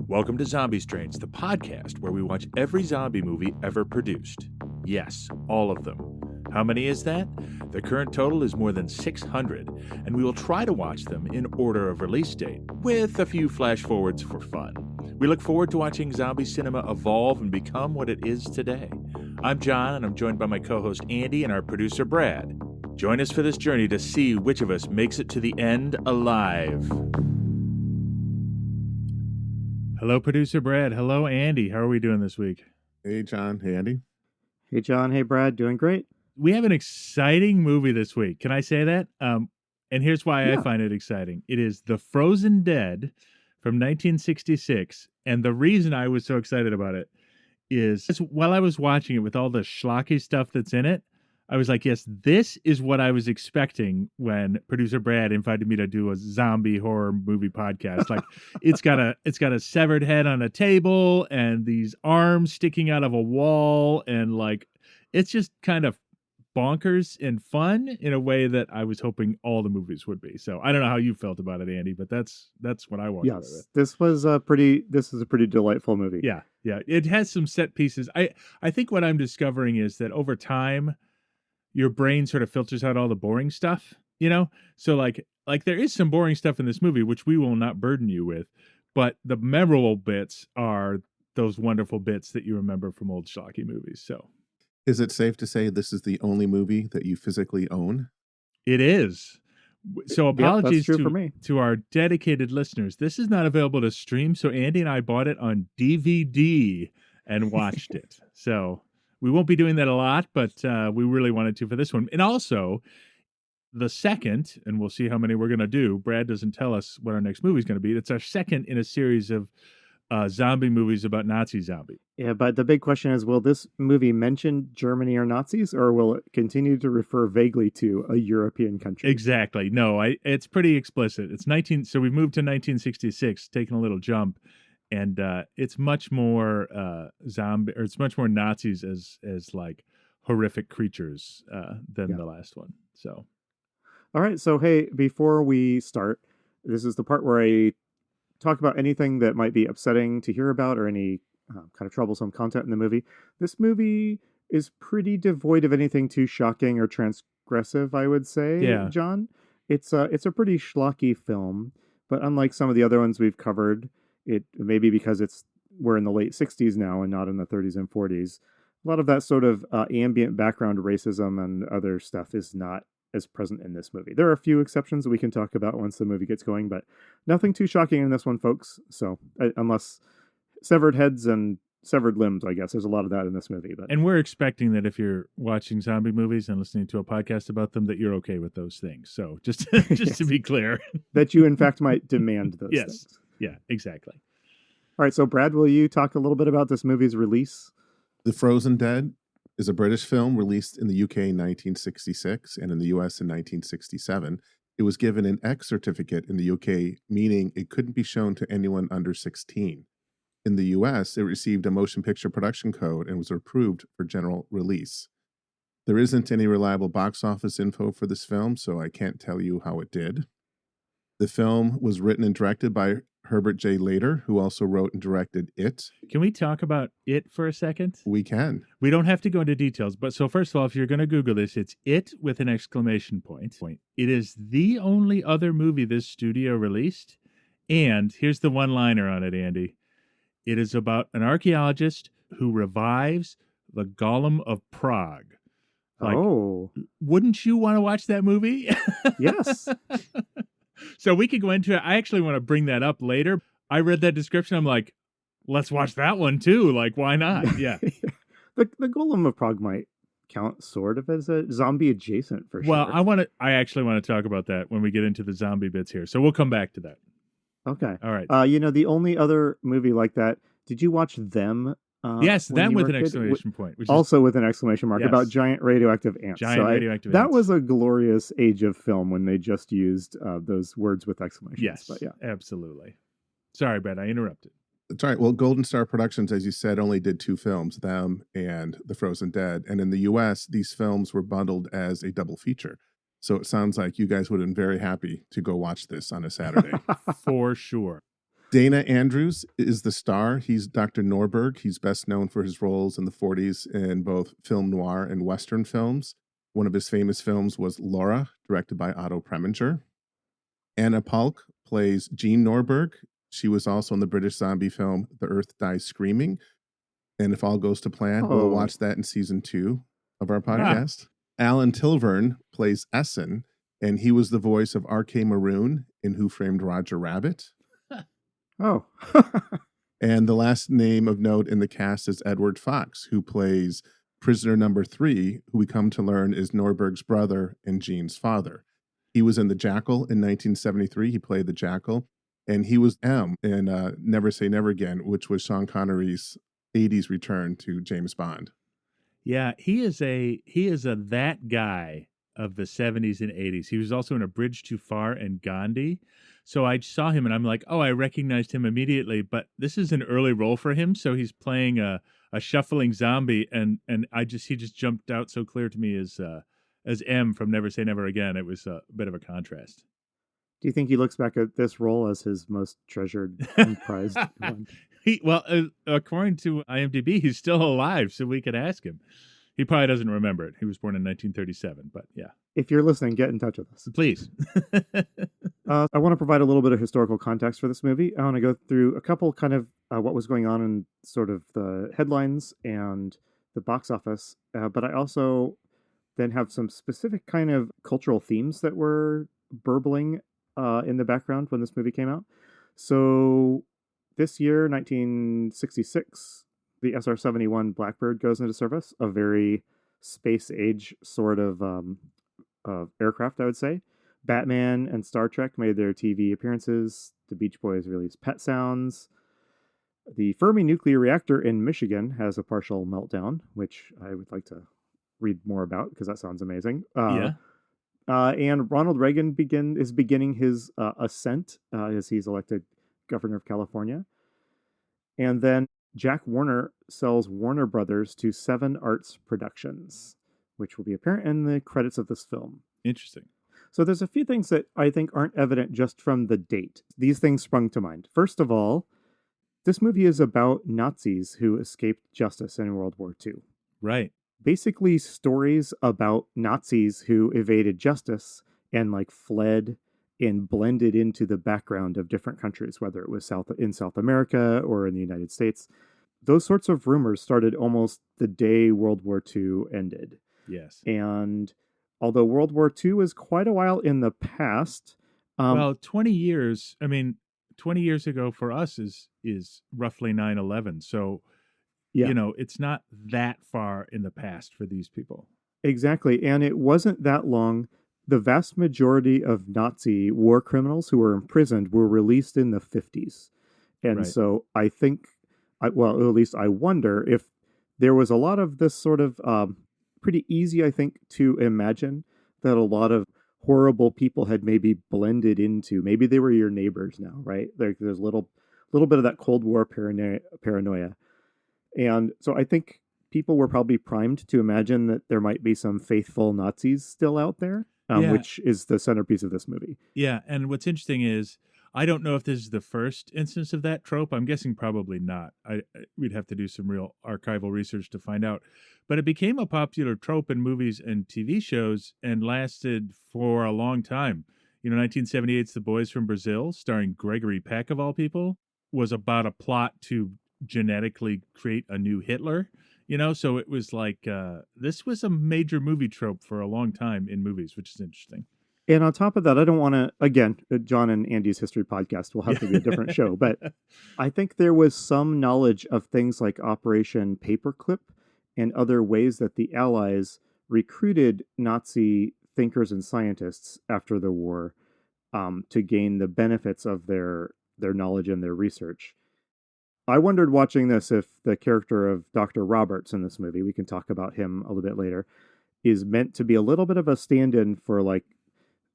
Welcome to Zombie Strains, the podcast where we watch every zombie movie ever produced. Yes, all of them. How many is that? The current total is more than 600, and we will try to watch them in order of release date, with a few flash forwards for fun. We look forward to watching zombie cinema evolve and become what it is today. I'm John, and I'm joined by my co-host Andy and our producer Brad. Join us for this journey to see which of us makes it to the end alive. Hello, producer Brad. Hello, Andy. How are we doing this week? Hey, John. Hey, Andy. Hey, John. Hey, Brad. Doing great. We have an exciting movie this week. Can I say that? And here's why Yeah. I find it exciting. It is The Frozen Dead from 1966. And the reason I was so excited about it is while I was watching it with all the schlocky stuff that's in it, I was like, yes, this is what I was expecting when producer Brad invited me to do a zombie horror movie podcast. Like it's got a severed head on a table and these arms sticking out of a wall, and like it's just kind of bonkers and fun in a way that I was hoping all the movies would be. So I don't know how you felt about it, Andy, but that's what I walked away with. Yes, this is a pretty delightful movie. Yeah. It has some set pieces. I think what I'm discovering is that over time, your brain sort of filters out all the boring stuff, you know? So like there is some boring stuff in this movie, which we will not burden you with, but the memorable bits are those wonderful bits that you remember from old schlocky movies. So Is it safe to say this is the only movie that you physically own? it is. So apologies that's true for me. to our dedicated listeners. This is not available to stream, so Andy and I bought it on DVD and watched it. So we won't be doing that a lot, but we really wanted to for this one. And also, the second, and we'll see how many we're going to do. Brad doesn't tell us what our next movie is going to be. It's our second in a series of zombie movies about Nazi zombie. Yeah, but the big question is, will this movie mention Germany or Nazis, or will it continue to refer vaguely to a European country? Exactly. No, it's pretty explicit. It's 19. So we've moved to 1966, taking a little jump. And it's much more zombie, or it's much more Nazis as like horrific creatures than the last one. So, all right. So, hey, before we start, this is the part where I talk about anything that might be upsetting to hear about or any kind of troublesome content in the movie. This movie is pretty devoid of anything too shocking or transgressive, I would say, Yeah. John. It's a pretty schlocky film, but unlike some of the other ones we've covered, it maybe because we're in the late 60s now and not in the 30s and 40s. A lot of that sort of ambient background racism and other stuff is not as present in this movie. There are a few exceptions that we can talk about once the movie gets going, but nothing too shocking in this one, folks. So unless severed heads and severed limbs, I guess there's a lot of that in this movie. But and we're expecting that if you're watching zombie movies and listening to a podcast about them, that you're okay with those things. So just Yes. to be clear, that you in fact might demand those yes, things. yeah, exactly. All right, so Brad, will you talk a little bit about this movie's release? The Frozen Dead is a British film released in the UK in 1966 and in the US in 1967. It was given an X certificate in the UK, meaning it couldn't be shown to anyone under 16. In the US, it received a motion picture production code and was approved for general release. There isn't any reliable box office info for this film, so I can't tell you how it did. The film was written and directed by Herbert J. Lader, who also wrote and directed It. Can we talk about It for a second? We can. We don't have to go into details, but so first of all, if you're going to Google this, it's It with an exclamation point. It is the only other movie this studio released, and here's the one-liner on it, Andy. It is about an archaeologist who revives the Golem of Prague. Wouldn't you want to watch that movie? Yes. So we could go into it. I actually want to bring that up later. I read that description. I'm like, let's watch that one too. Like, why not? Yeah. The Golem of Prague might count sort of as a zombie adjacent for sure. Well, I actually want to talk about that when we get into the zombie bits here. So we'll come back to that. Okay. All right. The only other movie like that, did you watch Them? Yes, Them with an kid? exclamation point. Which Also with an exclamation mark, Yes. about giant radioactive ants. Radioactive that ants. was a glorious age of film when they just used those words with exclamations. Yes, But yeah. absolutely. Sorry, Brad, I interrupted. That's right. Well, Golden Star Productions, as you said, only did 2 films, Them and The Frozen Dead. And in the US, these films were bundled as a double feature. So it sounds like you guys would have been very happy to go watch this on a Saturday. For sure. Dana Andrews is the star. He's Dr. Norberg. He's best known for his roles in the 40s in both film noir and Western films. One of his famous films was Laura, directed by Otto Preminger. Anna Palk plays Jean Norberg. She was also in the British zombie film The Earth Dies Screaming. And if all goes to plan, we'll watch that in season 2 of our podcast. Alan Tilvern plays Essen, and he was the voice of R.K. Maroon in Who Framed Roger Rabbit. Oh. And the last name of note in the cast is Edward Fox, who plays prisoner number 3, who we come to learn is Norberg's brother and Jean's father. He was in The Jackal in 1973. He played the Jackal. And he was M in Never Say Never Again, which was Sean Connery's 80s return to James Bond. Yeah, he is a that guy of the 70s and 80s. He was also in A Bridge Too Far and Gandhi. So I saw him and I'm like, oh, I recognized him immediately, but this is an early role for him. So he's playing a shuffling zombie, and he just jumped out so clear to me as M from Never Say Never Again. It was a bit of a contrast. Do you think he looks back at this role as his most treasured and prized one? According to IMDb, he's still alive, so we could ask him. He probably doesn't remember it. He was born in 1937, but yeah. If you're listening, get in touch with us. Please. I want to provide a little bit of historical context for this movie. I want to go through a couple kind of what was going on in sort of the headlines and the box office, but I also then have some specific kind of cultural themes that were burbling in the background when this movie came out. So this year, 1966, the SR-71 Blackbird goes into service, a very space-age sort of aircraft, I would say. Batman and Star Trek made their TV appearances. The Beach Boys released Pet Sounds. The Fermi nuclear reactor in Michigan has a partial meltdown, which I would like to read more about because that sounds amazing. And Ronald Reagan is beginning his ascent as he's elected governor of California. And then Jack Warner sells Warner Brothers to Seven Arts Productions, which will be apparent in the credits of this film. Interesting. So there's a few things that I think aren't evident just from the date. These things sprung to mind. First of all, this movie is about Nazis who escaped justice in World War II. Right. Basically stories about Nazis who evaded justice and fled and blended into the background of different countries, whether it was in South America or in the United States. Those sorts of rumors started almost the day World War II ended. Yes. And although World War II was quite a while in the past. 20 years, 20 years ago for us is roughly 9/11. So, yeah. It's not that far in the past for these people. Exactly. And it wasn't that long. The vast majority of Nazi war criminals who were imprisoned were released in the 50s. And so I think, at least I wonder if there was a lot of this sort of pretty easy, I think, to imagine that a lot of horrible people had maybe blended into, maybe they were your neighbors now, right? There's a little bit of that Cold War paranoia. And so I think people were probably primed to imagine that there might be some faithful Nazis still out there, which is the centerpiece of this movie. Yeah, and what's interesting is, I don't know if this is the first instance of that trope. I'm guessing probably not. We'd have to do some real archival research to find out. But it became a popular trope in movies and TV shows and lasted for a long time. 1978's The Boys from Brazil, starring Gregory Peck of all people, was about a plot to genetically create a new Hitler. So it was this was a major movie trope for a long time in movies, which is interesting. And on top of that, I don't want to, again, John and Andy's History podcast will have to be a different show, but I think there was some knowledge of things like Operation Paperclip and other ways that the Allies recruited Nazi thinkers and scientists after the war to gain the benefits of their knowledge and their research. I wondered watching this if the character of Dr. Roberts in this movie, we can talk about him a little bit later, is meant to be a little bit of a stand-in for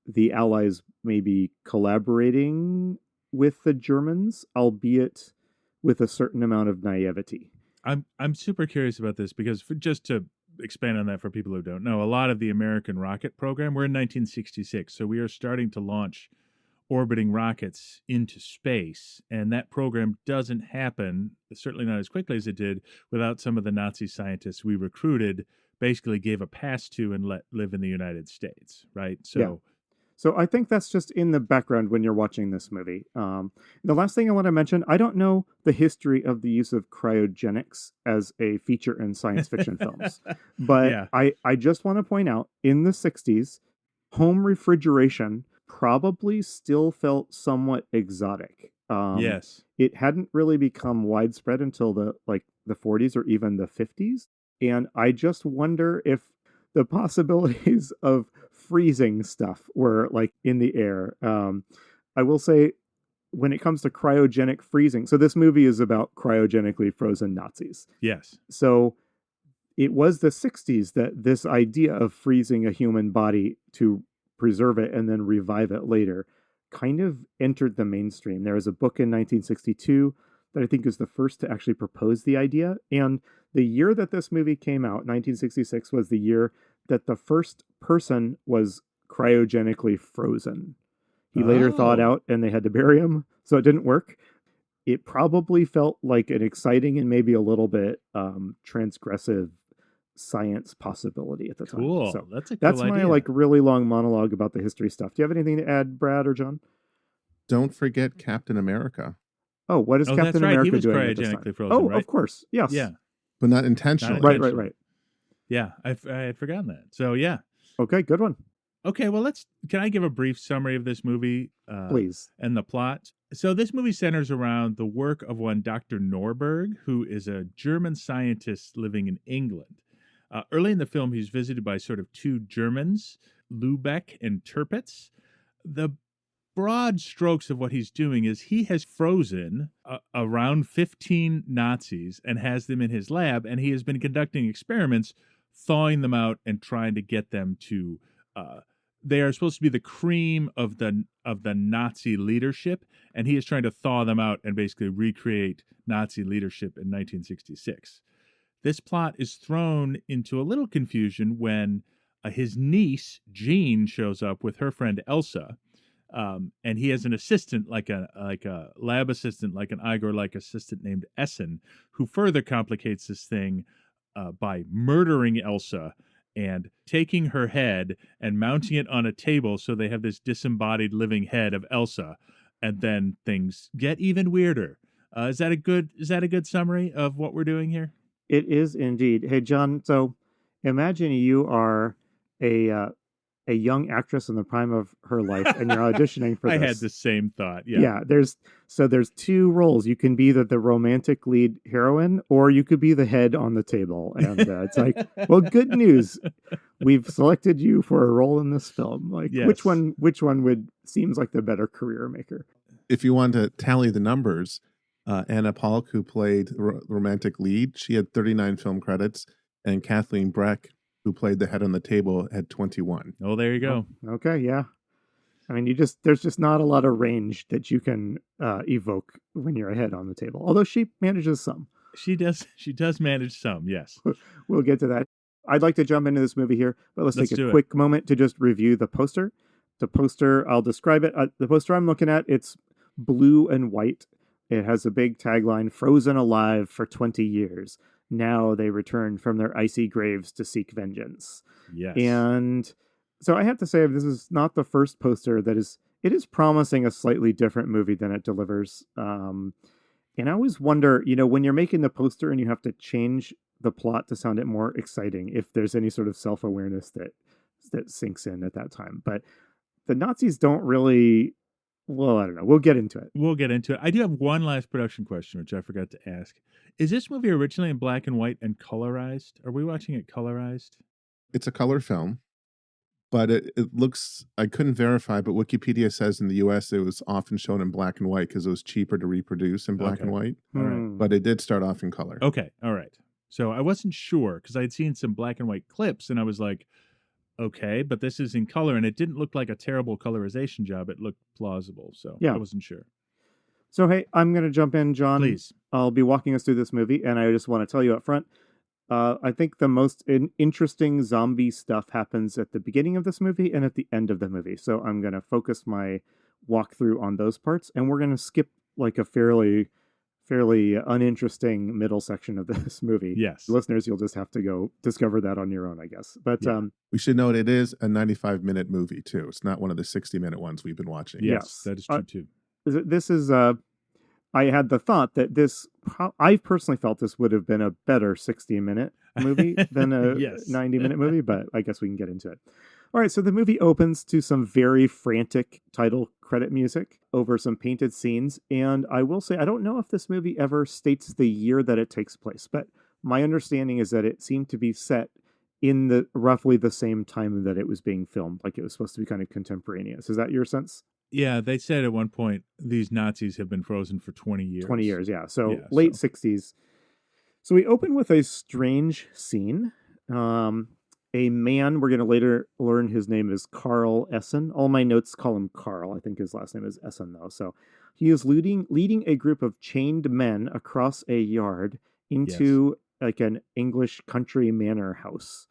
the Allies maybe collaborating with the Germans, albeit with a certain amount of naivety. I'm super curious about this because just to expand on that for people who don't know, a lot of the American rocket program, we're in 1966, so we are starting to launch orbiting rockets into space. And that program doesn't happen, certainly not as quickly as it did, without some of the Nazi scientists we recruited, basically gave a pass to and let live in the United States, right? So, So I think that's just in the background when you're watching this movie. The last thing I want to mention, I don't know the history of the use of cryogenics as a feature in science fiction films, but Yeah. I just want to point out in the 60s, home refrigeration probably still felt somewhat exotic. Yes. It hadn't really become widespread until the 40s or even the 50s. And I just wonder if the possibilities of freezing stuff were like in the air. I will say, when it comes to cryogenic freezing, so this movie is about cryogenically frozen Nazis. Yes. So it was the 60s that this idea of freezing a human body to preserve it and then revive it later kind of entered the mainstream. There was a book in 1962 that I think is the first to actually propose the idea. And the year that this movie came out, 1966, was the year that the first person was cryogenically frozen. He later thawed out and they had to bury him, so it didn't work. It probably felt like an exciting and maybe a little bit transgressive science possibility at the time. Cool. So That's my idea. really long monologue about the history stuff. Do you have anything to add, Brad or John? Don't forget Captain America. Oh, what is Captain that's right. America He was doing at this cryogenically time? frozen, Oh, right? of course. Yes. Yeah. But not intentionally. Right. Yeah, I had forgotten that. So yeah. Okay, good one. Okay, well, can I give a brief summary of this movie? Please. And the plot. So this movie centers around the work of one Dr. Norberg, who is a German scientist living in England. Early in the film, he's visited by sort of two Germans, Lubeck and Tirpitz. The broad strokes of what he's doing is he has frozen around 15 Nazis and has them in his lab, and he has been conducting experiments, thawing them out and trying to get them to they are supposed to be the cream of the Nazi leadership, and he is trying to thaw them out and basically recreate Nazi leadership in 1966. This plot is thrown into a little confusion when his niece Jean shows up with her friend Elsa, and he has an assistant, like a lab assistant, like an Igor-like assistant named Essen, who further complicates this thing by murdering Elsa and taking her head and mounting it on a table so they have this disembodied living head of Elsa, and then things get even weirder. Is that a good summary of what we're doing here? It is indeed. Hey, John, so imagine you are a young actress in the prime of her life and you're auditioning for this. I had the same thought. Yeah. There's two roles. You can be the romantic lead heroine, or you could be the head on the table. And it's like, well, good news. We've selected you for a role in this film. Like, yes. which one seems like the better career maker? If you want to tally the numbers, Anna Polk, who played the romantic lead, she had 39 film credits, and Kathleen Breck, who played the head on the table, had 21. Oh, there you go. Oh, okay, yeah. I mean, there's just not a lot of range that you can evoke when you're a head on the table. Although she manages some. She does manage some, yes. We'll get to that. I'd like to jump into this movie here, but let's take a quick moment to just review the poster. The poster, I'll describe it. The poster I'm looking at, it's blue and white. It has a big tagline, "Frozen alive for 20 years. Now they return from their icy graves to seek vengeance." Yes. And so I have to say, this is not the first poster it is promising a slightly different movie than it delivers. And I always wonder, when you're making the poster and you have to change the plot to sound it more exciting, if there's any sort of self-awareness that sinks in at that time. But the Nazis don't really... Well, I don't know. We'll get into it. I do have one last production question, which I forgot to ask. Is this movie originally in black and white and colorized? Are we watching it colorized? It's a color film, but it looks, I couldn't verify, but Wikipedia says in the US it was often shown in black and white because it was cheaper to reproduce in black and white. All right. But it did start off in color. Okay. All right. So I wasn't sure because I'd seen some black and white clips and I was like, okay, but this is in color, and it didn't look like a terrible colorization job. It looked plausible, so I wasn't sure. So, hey, I'm going to jump in, John. Please. I'll be walking us through this movie, and I just want to tell you up front, I think the most interesting zombie stuff happens at the beginning of this movie and at the end of the movie. So I'm going to focus my walk through on those parts, and we're going to skip like a fairly uninteresting middle section of this movie. Yes. Listeners, you'll just have to go discover that on your own, I guess. But we should note it is a 95-minute movie too. It's not one of the 60-minute ones we've been watching. Yes, that is true too. This is I had the thought that I personally felt this would have been a better 60-minute movie than a 90-minute movie, but I guess we can get into it. All right, so the movie opens to some very frantic title credit music over some painted scenes, and I will say I don't know if this movie ever states the year that it takes place, but my understanding is that it seemed to be set in the roughly the same time that it was being filmed, like it was supposed to be kind of contemporaneous. Is that your sense? Yeah, they said at one point these Nazis have been frozen for 20 years. 20 years, yeah. So late 60s. So we open with a strange scene. A man, we're going to later learn his name is Carl Essen. All my notes call him Carl. I think his last name is Essen, though. So he is leading a group of chained men across a yard into like an English country manor house.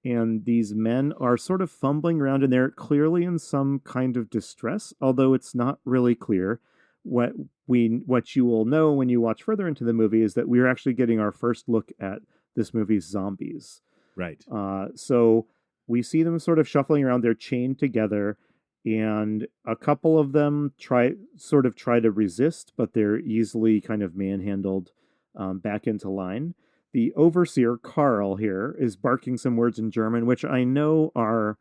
And these men are sort of fumbling around, and they're clearly in some kind of distress, although it's not really clear. What you will know when you watch further into the movie is that we're actually getting our first look at this movie's zombies. Right. So we see them sort of shuffling around. They're chained together, and a couple of them try to resist, but they're easily kind of manhandled back into line. The overseer, Carl, here is barking some words in German, which I know are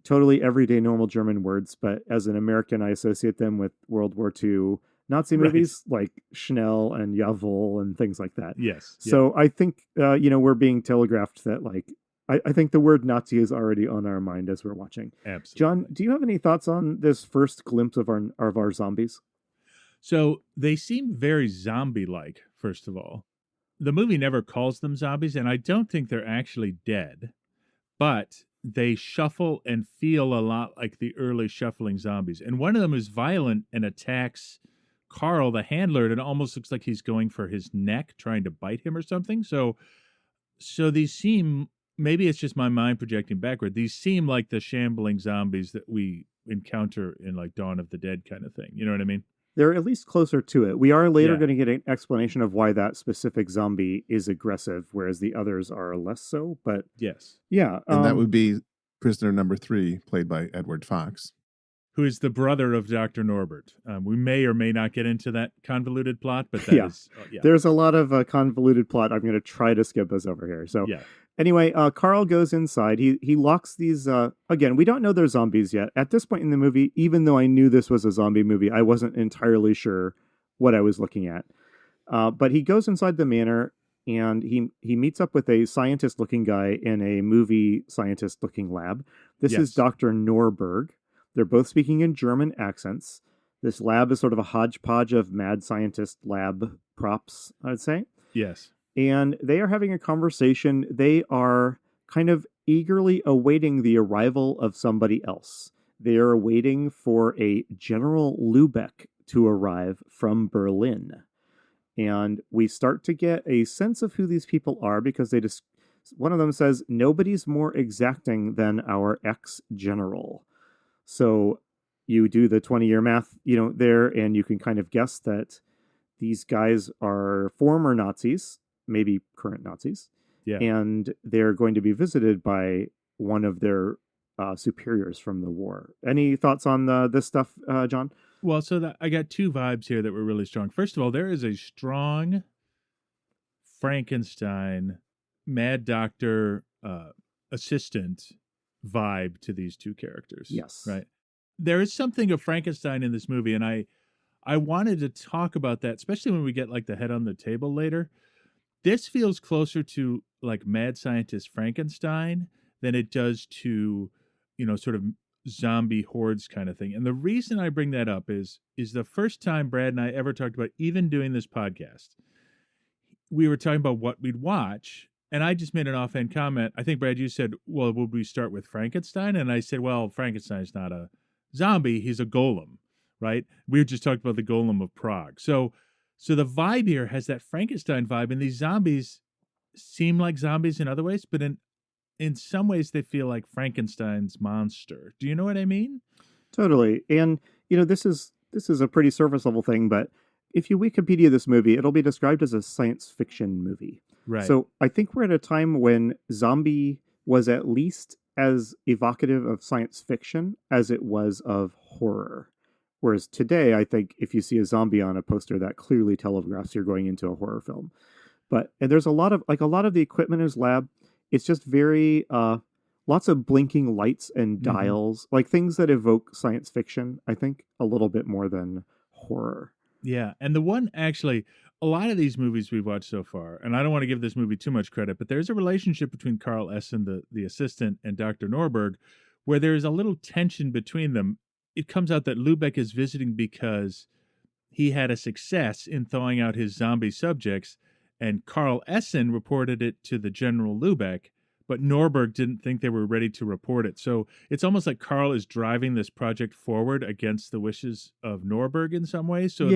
totally everyday normal German words, but as an American, I associate them with World War II Nazi movies like Schnell and Jawohl and things like that. Yes. So I think, we're being telegraphed that, like, I think the word Nazi is already on our mind as we're watching. Absolutely. John, do you have any thoughts on this first glimpse of our zombies? So they seem very zombie-like, first of all. The movie never calls them zombies, and I don't think they're actually dead, but they shuffle and feel a lot like the early shuffling zombies. And one of them is violent and attacks Carl, the handler, and it almost looks like he's going for his neck, trying to bite him or something. So these seem, maybe it's just my mind projecting backward, these seem like the shambling zombies that we encounter in like Dawn of the Dead kind of thing. You know what I mean? They're at least closer to it. We are later going to get an explanation of why that specific zombie is aggressive, whereas the others are less so. But yes. Yeah. And that would be prisoner number 3, played by Edward Fox, who is the brother of Dr. Norbert. We may or may not get into that convoluted plot, but that is... There's a lot of convoluted plot. I'm going to try to skip this over here. So anyway, Carl goes inside. He locks these... again, we don't know they're zombies yet. At this point in the movie, even though I knew this was a zombie movie, I wasn't entirely sure what I was looking at. But he goes inside the manor, and he meets up with a scientist-looking guy in a movie scientist-looking lab. This is Dr. Norberg. They're both speaking in German accents. This lab is sort of a hodgepodge of mad scientist lab props, I'd say. Yes. And they are having a conversation. They are kind of eagerly awaiting the arrival of somebody else. They are waiting for a General Lubeck to arrive from Berlin. And we start to get a sense of who these people are because one of them says, "Nobody's more exacting than our ex-general." So you do the 20-year math, there, and you can kind of guess that these guys are former Nazis, maybe current Nazis, and they're going to be visited by one of their superiors from the war. Any thoughts on this stuff, John? Well, so I got 2 vibes here that were really strong. First of all, there is a strong Frankenstein, Mad Doctor assistant vibe to these 2 characters. Yes. Right. There is something of Frankenstein in this movie, and I wanted to talk about that, especially when we get like the head on the table later. This feels closer to like Mad Scientist Frankenstein than it does to, sort of zombie hordes kind of thing. And the reason I bring that up is the first time Brad and I ever talked about even doing this podcast. We were talking about what we'd watch, and I just made an offhand comment. I think, Brad, you said, well, would we start with Frankenstein? And I said, well, Frankenstein's not a zombie. He's a golem, right? We just talked about the Golem of Prague. So the vibe here has that Frankenstein vibe, and these zombies seem like zombies in other ways, but in some ways they feel like Frankenstein's monster. Do you know what I mean? Totally. And this is a pretty surface level thing, but if you Wikipedia this movie, it'll be described as a science fiction movie. Right. So I think we're at a time when zombie was at least as evocative of science fiction as it was of horror. Whereas today, I think if you see a zombie on a poster, that clearly telegraphs you're going into a horror film. And there's a lot of the equipment in his lab. It's just very lots of blinking lights and dials, like things that evoke science fiction. I think a little bit more than horror. Yeah, and the one actually, a lot of these movies we've watched so far, and I don't want to give this movie too much credit, but there's a relationship between Carl Essen, the assistant, and Dr. Norberg, where there's a little tension between them. It comes out that Lubeck is visiting because he had a success in thawing out his zombie subjects, and Carl Essen reported it to the General Lubeck, but Norberg didn't think they were ready to report it. So it's almost like Carl is driving this project forward against the wishes of Norberg in some ways. So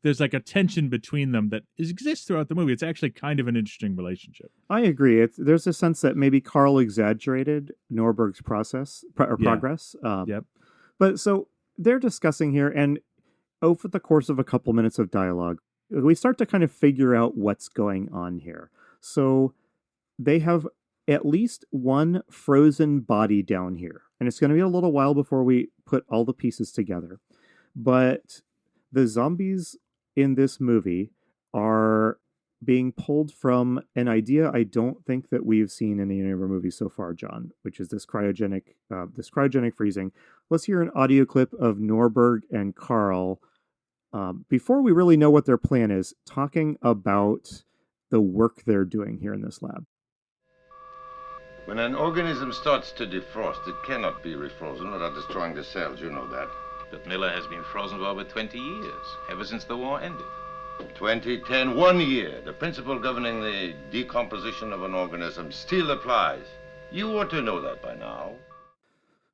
there's like a tension between them that exists throughout the movie. It's actually kind of an interesting relationship. I agree. There's a sense that maybe Carl exaggerated Norberg's progress. Yep. But so they're discussing here, and over the course of a couple minutes of dialogue, we start to kind of figure out what's going on here. So they have at least one frozen body down here. And it's going to be a little while before we put all the pieces together. But the zombies in this movie are being pulled from an idea I don't think that we've seen in any of our movies so far, John, which is this cryogenic freezing. Let's hear an audio clip of Norberg and Carl before we really know what their plan is, talking about the work they're doing here in this lab. When an organism starts to defrost, it cannot be refrozen without destroying the cells. You know that. But Miller has been frozen for over 20 years, ever since the war ended. 2010, 1 year. The principle governing the decomposition of an organism still applies. You ought to know that by now.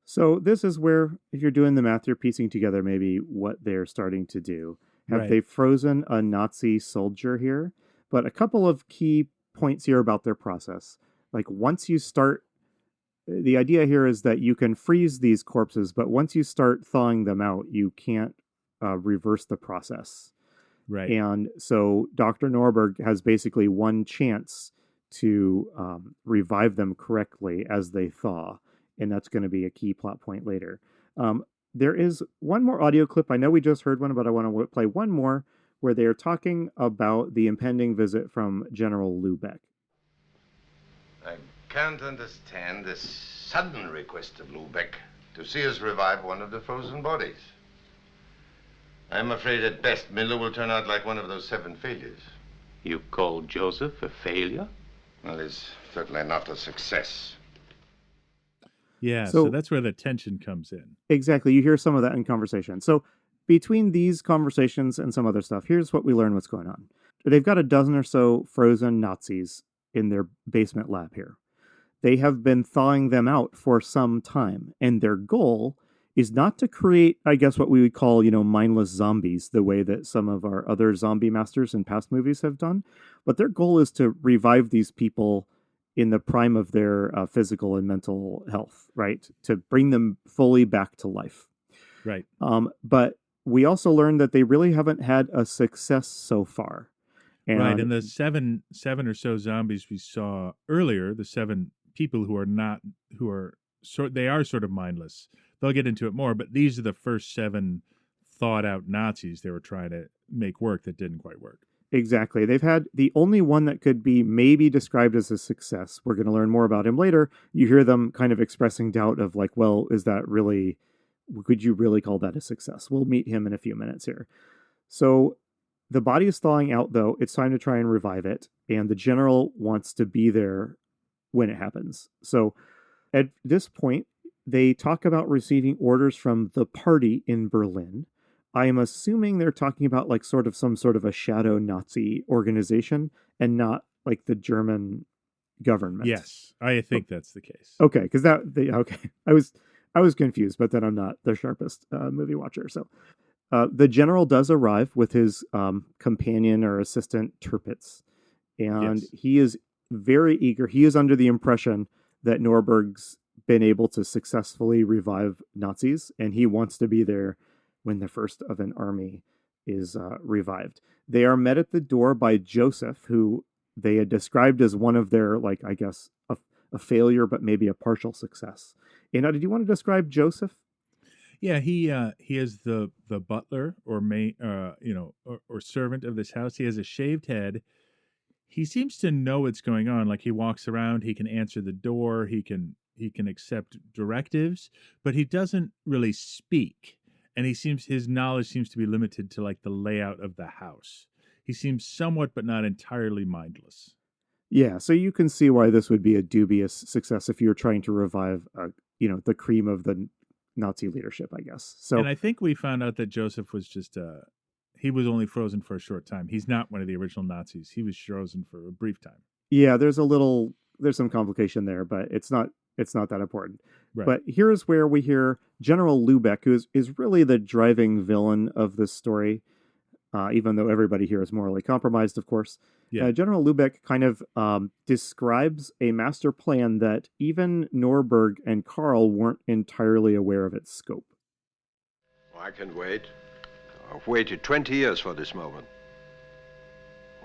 So this is where, if you're doing the math, you're piecing together maybe what they're starting to do. Have they frozen a Nazi soldier here? But a couple of key points here about their process. Like once you start, the idea here is that you can freeze these corpses, but once you start thawing them out, you can't reverse the process. Right. And so Dr. Norberg has basically one chance to revive them correctly as they thaw. And that's going to be a key plot point later. There is one more audio clip. I know we just heard one, but I want to play one more where they are talking about the impending visit from General Lubeck. I can't understand this sudden request of Lubeck to see us revive one of the frozen bodies. I'm afraid at best Miller will turn out like one of those 7 failures. You call Joseph a failure? Well, he's certainly not a success. Yeah, so that's where the tension comes in. Exactly. You hear some of that in conversation. So between these conversations and some other stuff, here's what we learn what's going on. They've got a dozen or so frozen Nazis in their basement lab here. They have been thawing them out for some time, and their goal is not to create, I guess, what we would call, mindless zombies, the way that some of our other zombie masters in past movies have done. But their goal is to revive these people in the prime of their physical and mental health, right? To bring them fully back to life. Right. But we also learned that they really haven't had a success so far. And the seven or so zombies we saw earlier, the 7 people they are sort of mindless. They'll get into it more, but these are the first 7 thought out Nazis they were trying to make work that didn't quite work. Exactly. They've had the only one that could be maybe described as a success. We're going to learn more about him later. You hear them kind of expressing doubt of like, well, could you really call that a success? We'll meet him in a few minutes here. So the body is thawing out, though. It's time to try and revive it. And the general wants to be there when it happens. So at this point, they talk about receiving orders from the party in Berlin. I am assuming they're talking about like some sort of a shadow Nazi organization and not like the German government. Yes, I think that's the case. Okay, because I was confused, but then I'm not the sharpest movie watcher. So the general does arrive with his companion or assistant Tirpitz, and he is very eager. He is under the impression that Norberg's been able to successfully revive Nazis, and he wants to be there when the first of an army is revived. They are met at the door by Joseph, who they had described as one of their, like, I guess, a failure, but maybe a partial success. And now, did you want to describe Joseph? Yeah, he is the butler or or servant of this house. He has a shaved head. He seems to know what's going on. Like, he walks around, he can answer the door, he can accept directives, but he doesn't really speak. And his knowledge seems to be limited to like the layout of the house. He seems somewhat but not entirely mindless. Yeah, so you can see why this would be a dubious success if you're trying to revive, the cream of the Nazi leadership, I guess. So, and I think we found out that Joseph was just he was only frozen for a short time. He's not one of the original Nazis. He was frozen for a brief time. Yeah, there's some complication there, but it's not that important. Right. But here's where we hear General Lubeck, who is really the driving villain of this story, even though everybody here is morally compromised, of course. Yeah. General Lubeck kind of describes a master plan that even Norberg and Karl weren't entirely aware of its scope. I can wait. I've waited 20 years for this moment.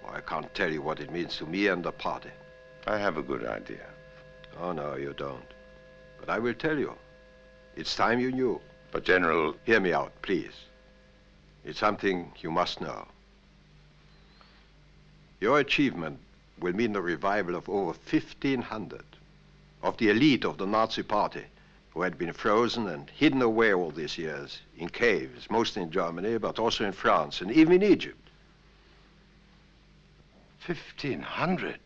I can't tell you what it means to me and the party. I have a good idea. Oh, no, you don't. But I will tell you. It's time you knew. But, General... Hear me out, please. It's something you must know. Your achievement will mean the revival of over 1,500 of the elite of the Nazi party who had been frozen and hidden away all these years in caves, mostly in Germany, but also in France and even in Egypt. 1,500?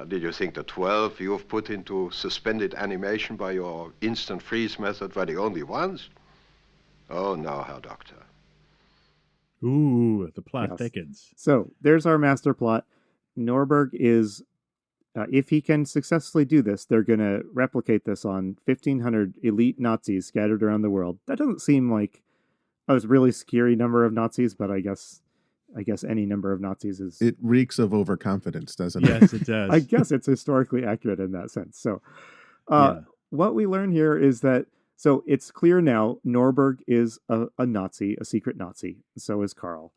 Did you think the 12 you've put into suspended animation by your instant freeze method were the only ones? Oh, no, Herr Doctor. Ooh, the plot thickens. So there's our master plot. Norberg is, if he can successfully do this, they're going to replicate this on 1,500 elite Nazis scattered around the world. That doesn't seem like a really scary number of Nazis, but I guess any number of Nazis is... It reeks of overconfidence, doesn't it? Yes, it does. I guess it's historically accurate in that sense. So what we learn here is that, so it's clear now, Norberg is a Nazi, a secret Nazi. So is Karl.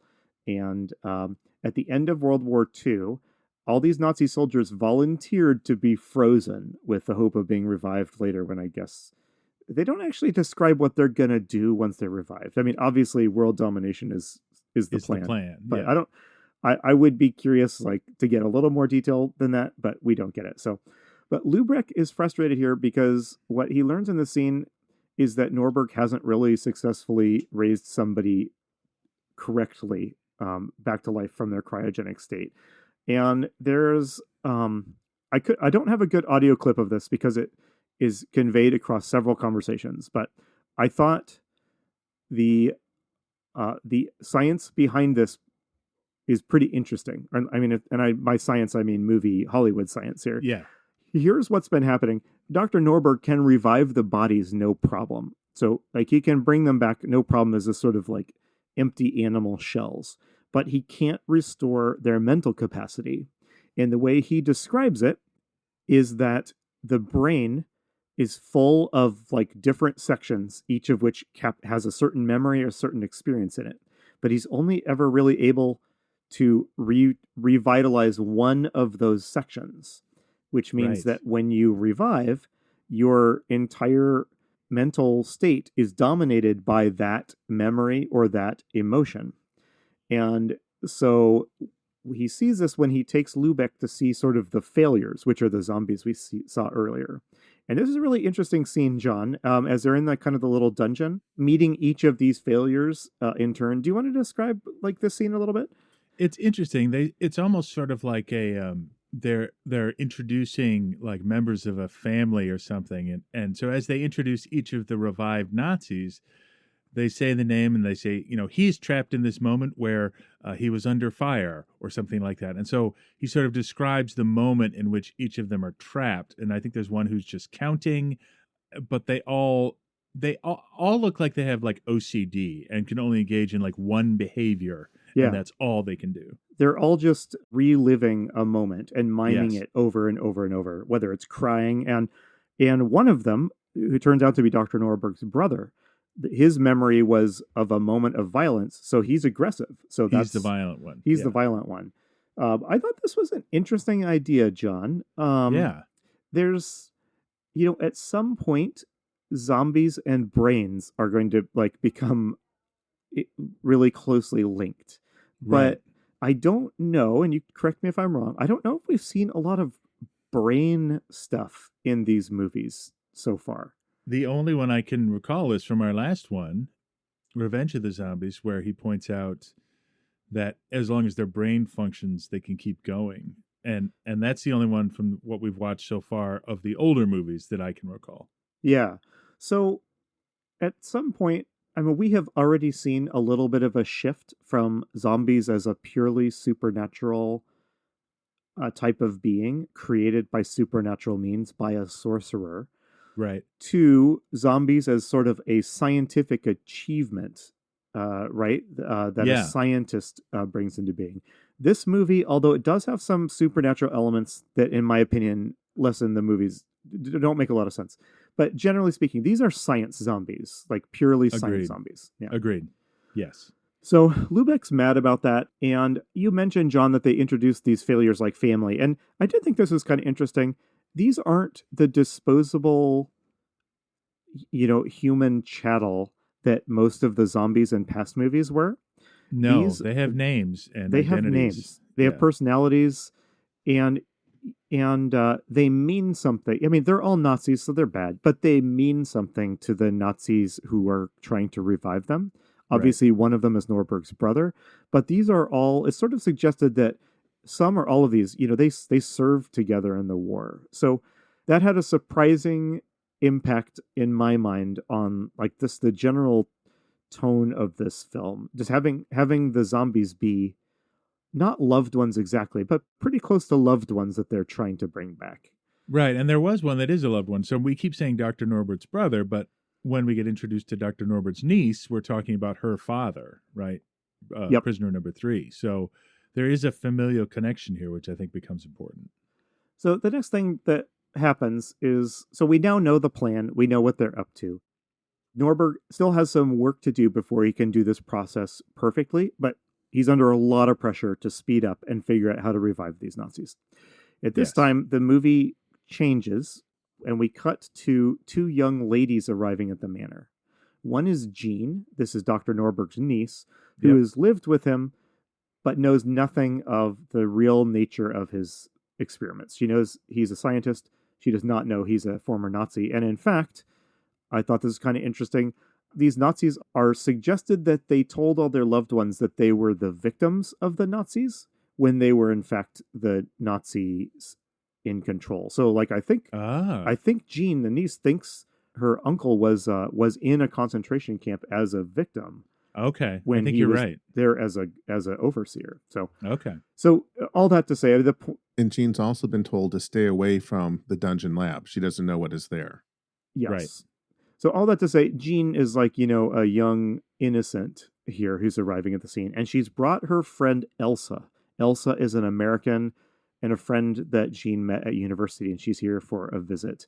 And at the end of World War II, all these Nazi soldiers volunteered to be frozen with the hope of being revived later, when I guess they don't actually describe what they're going to do once they're revived. I mean, obviously world domination is the plan. But yeah. I would be curious, like, to get a little more detail than that, but we don't get it. So, but Lubeck is frustrated here because what he learns in the scene is that Norberg hasn't really successfully raised somebody correctly back to life from their cryogenic state. And there's I don't have a good audio clip of this because it is conveyed across several conversations, but I thought the science behind this is pretty interesting. I mean, by science, I mean movie Hollywood science here. Yeah. Here's what's been happening. Dr. Norberg can revive the bodies no problem. So, like, he can bring them back no problem as a sort of like empty animal shells, but he can't restore their mental capacity. And the way he describes it is that the brain is full of like different sections, each of which has a certain memory or a certain experience in it. But he's only ever really able to revitalize one of those sections, which means that when you revive, your entire mental state is dominated by that memory or that emotion. And so he sees this when he takes Lubeck to see sort of the failures, which are the zombies we saw earlier. And this is a really interesting scene, John, as they're in the kind of the little dungeon, meeting each of these failures in turn. Do you want to describe like this scene a little bit? It's interesting. It's almost sort of like a they're introducing like members of a family or something, and so as they introduce each of the revived Nazis, they say the name and they say, he's trapped in this moment where he was under fire or something like that. And so he sort of describes the moment in which each of them are trapped. And I think there's one who's just counting, but they all look like they have like OCD and can only engage in like one behavior. Yeah. And that's all they can do. They're all just reliving a moment and miming it over and over and over, whether it's crying. And one of them, who turns out to be Dr. Norberg's brother, his memory was of a moment of violence, so he's aggressive. So he's the violent one. He's the violent one. I thought this was an interesting idea, John. Yeah. There's, at some point, zombies and brains are going to become really closely linked. Right. But I don't know, and you correct me if I'm wrong, I don't know if we've seen a lot of brain stuff in these movies so far. The only one I can recall is from our last one, Revenge of the Zombies, where he points out that as long as their brain functions, they can keep going. And that's the only one from what we've watched so far of the older movies that I can recall. Yeah. So at some point, we have already seen a little bit of a shift from zombies as a purely supernatural type of being created by supernatural means by a sorcerer. Right. To zombies as sort of a scientific achievement, right? That a scientist brings into being. This movie, although it does have some supernatural elements that, in my opinion, lessen the movies, don't make a lot of sense. But generally speaking, these are science zombies, like purely science zombies. Yeah. Agreed. Yes. So Lubeck's mad about that. And you mentioned, John, that they introduced these failures like family. And I did think this was kind of interesting. These aren't the disposable, human chattel that most of the zombies in past movies were. No, they have names and they identities. have names. They have personalities, and they mean something. I mean, they're all Nazis, so they're bad, but they mean something to the Nazis who are trying to revive them. Obviously, one of them is Norberg's brother, but these are all. It's sort of suggested that some or all of these, they served together in the war. So that had a surprising impact in my mind on the general tone of this film. Just having the zombies be not loved ones exactly, but pretty close to loved ones that they're trying to bring back. Right. And there was one that is a loved one. So we keep saying Dr. Norbert's brother, but when we get introduced to Dr. Norbert's niece, we're talking about her father, right? Prisoner number 3. So there is a familial connection here, which I think becomes important. So the next thing that happens is, so we now know the plan. We know what they're up to. Norberg still has some work to do before he can do this process perfectly, but he's under a lot of pressure to speed up and figure out how to revive these Nazis. At this time, the movie changes, and we cut to 2 young ladies arriving at the manor. One is Jean. This is Dr. Norberg's niece, who has lived with him, but knows nothing of the real nature of his experiments. She knows he's a scientist. She does not know he's a former Nazi. And in fact, I thought this was kind of interesting. These Nazis are suggested that they told all their loved ones that they were the victims of the Nazis when they were in fact the Nazis in control. So I think Jean, the niece, thinks her uncle was in a concentration camp as a victim. Okay. When I think he you're was right. there as a overseer. So okay. So all that to say, and Jean's also been told to stay away from the dungeon lab. She doesn't know what is there. Yes. Right. So all that to say, Jean is a young innocent here who's arriving at the scene, and she's brought her friend Elsa. Elsa is an American and a friend that Jean met at university, and she's here for a visit.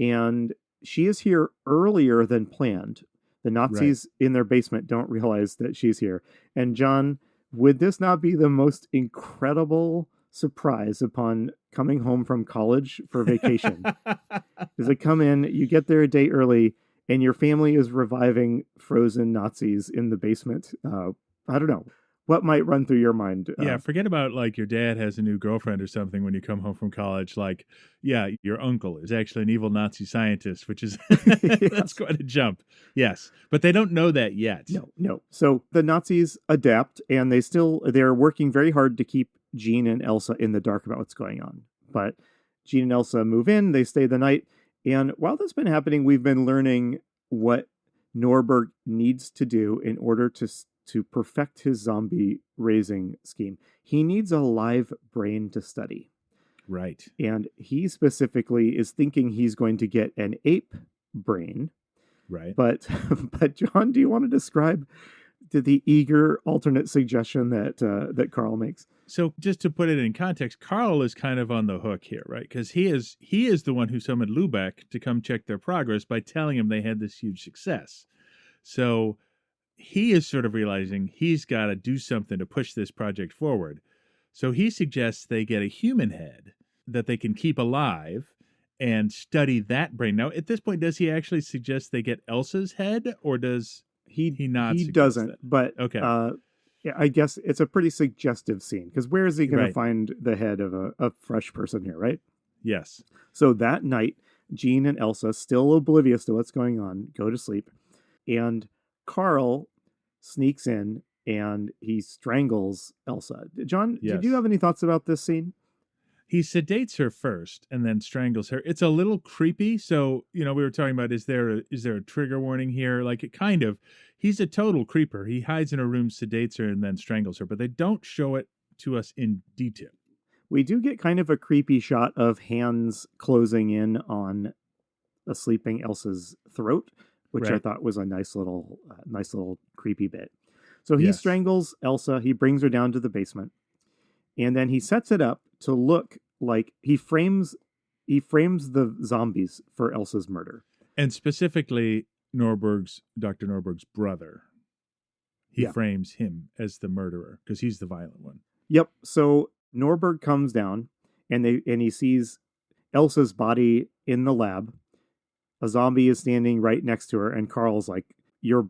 And she is here earlier than planned. The Nazis in their basement don't realize that she's here. And John, would this not be the most incredible surprise upon coming home from college for vacation? Because they come in, you get there a day early, and your family is reviving frozen Nazis in the basement. I don't know. What might run through your mind? Yeah, forget about your dad has a new girlfriend or something when you come home from college. Your uncle is actually an evil Nazi scientist, which is that's quite a jump. Yes, but they don't know that yet. No. So the Nazis adapt, and they're working very hard to keep Jean and Elsa in the dark about what's going on. But Jean and Elsa move in, they stay the night, and while that's been happening, we've been learning what Norberg needs to do in order to perfect his zombie raising scheme. He needs a live brain to study. Right. And he specifically is thinking he's going to get an ape brain. Right. But John, do you want to describe the eager alternate suggestion that Carl makes? So just to put it in context, Carl is kind of on the hook here, right? Because he is the one who summoned Lubeck to come check their progress by telling him they had this huge success. So he is sort of realizing he's got to do something to push this project forward. So he suggests they get a human head that they can keep alive and study that brain. Now, at this point, does he actually suggest they get Elsa's head, or does he not? He suggest doesn't, that? but Okay. yeah, I guess it's a pretty suggestive scene, because where is he going Right. to find the head of a fresh person here, right? Yes. So that night, Jean and Elsa, still oblivious to what's going on, go to sleep, and Carl sneaks in and he strangles Elsa. John, Yes. did you have any thoughts about this scene? He sedates her first and then strangles her. It's a little creepy. So, we were talking about, is there a trigger warning here? Like, it kind of, he's a total creeper. He hides in her room, sedates her, and then strangles her, but they don't show it to us in detail. We do get kind of a creepy shot of hands closing in on a sleeping Elsa's throat, which I Right. thought was a nice little creepy bit. So he Yes. strangles Elsa. He brings her down to the basement, and then he sets it up to look like he frames the zombies for Elsa's murder. And specifically, Dr. Norberg's brother. He Yeah. frames him as the murderer because he's the violent one. Yep. So Norberg comes down, and he sees Elsa's body in the lab. A zombie is standing right next to her, and Carl's like, your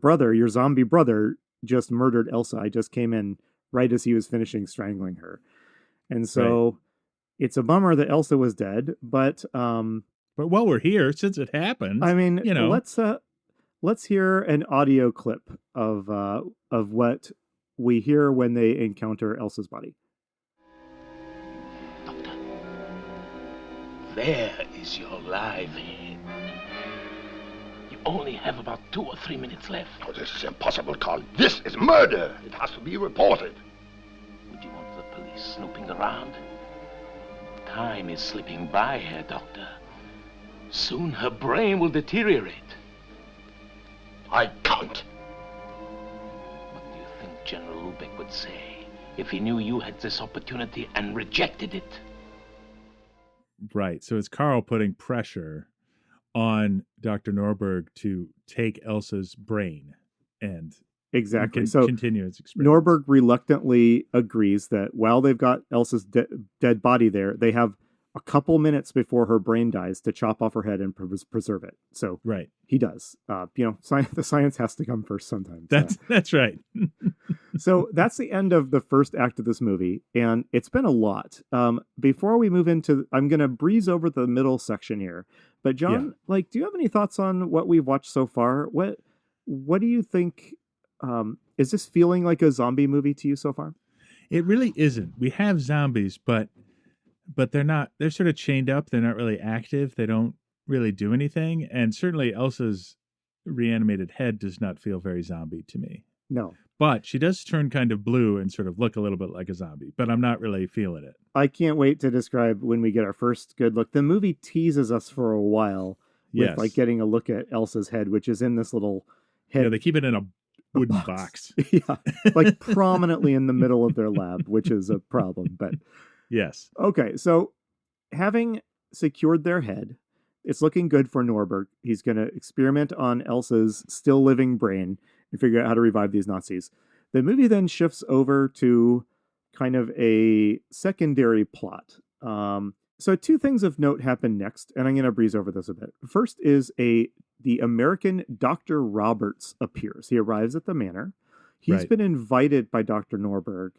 zombie brother, just murdered Elsa. I just came in right as he was finishing strangling her. And so it's a bummer that Elsa was dead, but But while we're here, since it happened, I mean, you know, let's hear an audio clip of what we hear when they encounter Elsa's body. Doctor, where is your live head? You only have about 2 or 3 minutes left. Oh, this is impossible, Carl. This is murder. It has to be reported. Would you want the police snooping around? Time is slipping by here, Doctor. Soon her brain will deteriorate. I can't. What do you think General Lubeck would say if he knew you had this opportunity and rejected it? right. So it's Carl putting pressure on Dr. Norberg to take Elsa's brain and Exactly. So continue its experiment. Norberg reluctantly agrees that while they've got Elsa's dead body there, they have a couple minutes before her brain dies to chop off her head and preserve it. So Right. he does. The science has to come first sometimes. That's right. So that's the end of the first act of this movie, and it's been a lot. Before we move into, I'm going to breeze over the middle section here. But John, do you have any thoughts on what we've watched so far? What do you think? Is this feeling like a zombie movie to you so far? It really isn't. We have zombies, but they're not. They're sort of chained up. They're not really active. They don't really do anything. And certainly Elsa's reanimated head does not feel very zombie to me. No. But she does turn kind of blue and sort of look a little bit like a zombie, but I'm not really feeling it. I can't wait to describe when we get our first good look. The movie teases us for a while with Yes. getting a look at Elsa's head, which is in this little head. Yeah, they keep it in a wooden box. Yeah, prominently in the middle of their lab, which is a problem. But Yes. okay, so having secured their head, it's looking good for Norberg. He's going to experiment on Elsa's still living brain and figure out how to revive these Nazis. The movie then shifts over to kind of a secondary plot. So two things of note happen next, and I'm going to breeze over this a bit. First is the American Dr. Roberts appears. He arrives at the manor. He's Right. been invited by Dr. Norberg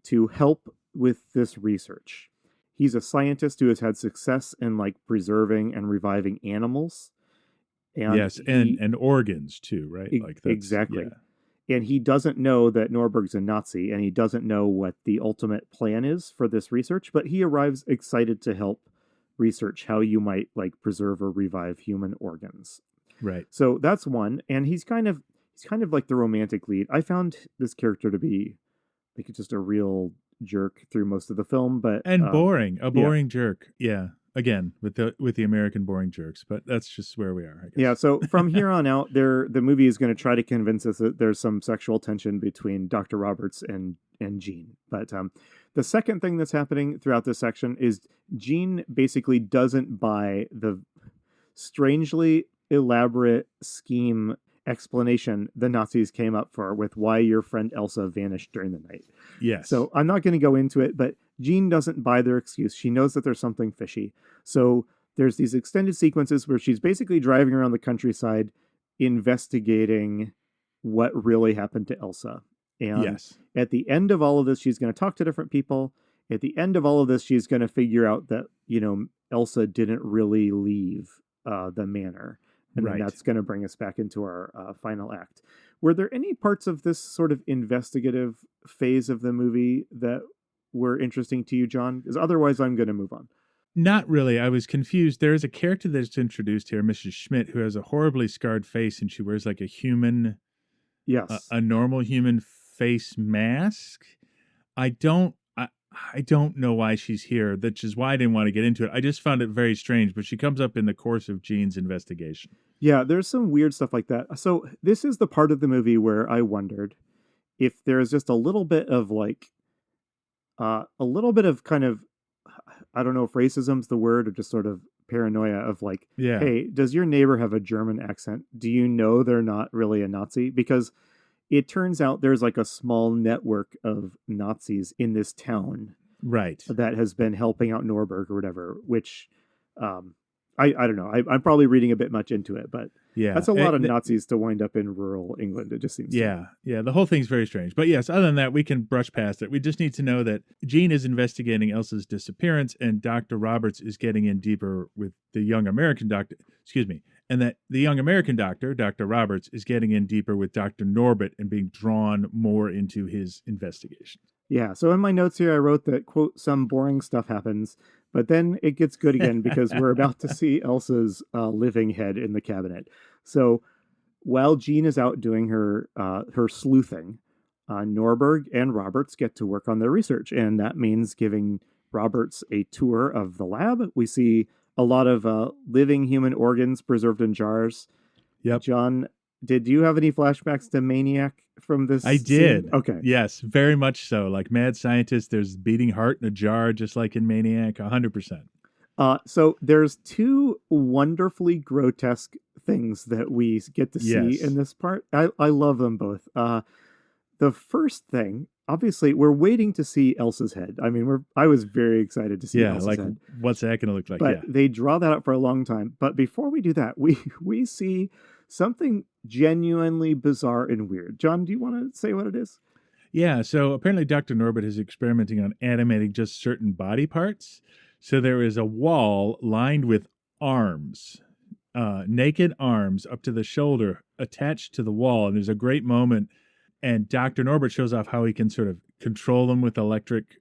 to help with this research. He's a scientist who has had success in preserving and reviving animals. And yes, and organs too, right? Exactly. Yeah. And he doesn't know that Norberg's a Nazi, and he doesn't know what the ultimate plan is for this research, but he arrives excited to help research how you might preserve or revive human organs. Right. So that's one, and he's kind of like the romantic lead. I found this character to be just a real jerk through most of the film, but boring, a boring jerk. Yeah. Again, with the American boring jerks, but that's just where we are, I guess. Yeah, so from here on out, the movie is going to try to convince us that there's some sexual tension between Dr. Roberts and Jean. But the second thing that's happening throughout this section is Jean basically doesn't buy the strangely elaborate scheme explanation the Nazis came up for with why your friend Elsa vanished during the night. Yes. So I'm not going to go into it, but Jean doesn't buy their excuse. She knows that there's something fishy. So there's these extended sequences where she's basically driving around the countryside investigating what really happened to Elsa. And yes. at the end of all of this, she's going to talk to different people. At the end of all of this, she's going to figure out that, Elsa didn't really leave the manor. And then that's going to bring us back into our final act. Were there any parts of this sort of investigative phase of the movie that were interesting to you, John? Because otherwise, I'm going to move on. Not really. I was confused. There is a character that's introduced here, Mrs. Schmidt, who has a horribly scarred face, and she wears like a human, a normal human face mask. I don't know why she's here. That's just why I didn't want to get into it. I just found it very strange, but she comes up in the course of Jean's investigation. Yeah, there's some weird stuff like that. So this is the part of the movie where I wondered if there's just a little bit of kind of, I don't know if racism's the word or just sort of paranoia of like, hey, does your neighbor have a German accent? Do you know they're not really a Nazi? Because it turns out there's like a small network of Nazis in this town. Right. That has been helping out Norberg or whatever, which I don't know. I'm probably reading a bit much into it, but that's a lot of Nazis to wind up in rural England. It just seems. Yeah. The whole thing's very strange. But yes, other than that, we can brush past it. We just need to know that Jean is investigating Elsa's disappearance, and Dr. Roberts is getting in deeper with the young American doctor. And that the young American doctor, Dr. Roberts, is getting in deeper with Dr. Norbert and being drawn more into his investigation. Yeah. So in my notes here, I wrote that, quote, some boring stuff happens, but then it gets good again because we're about to see Elsa's living head in the cabinet. So while Jean is out doing her sleuthing, Norberg and Roberts get to work on their research. And that means giving Roberts a tour of the lab. We see a lot of living human organs preserved in jars. Yep. John, did you have any flashbacks to Maniac from this? I did. Scene? Okay. Yes, very much so. Like mad scientist, there's beating heart in a jar, just like in Maniac, 100%. So there's two wonderfully grotesque things that we get to see in this part. I love them both. The first thing, obviously, we're waiting to see Elsa's head. I mean, I was very excited to see Elsa's head. What's that going to look like? But they draw that up for a long time. But before we do that, we see something genuinely bizarre and weird. John, do you want to say what it is? Yeah, so apparently Dr. Norbert is experimenting on animating just certain body parts. So there is a wall lined with arms, naked arms up to the shoulder attached to the wall. And there's a great moment. And Dr. Norbert shows off how he can sort of control them with electric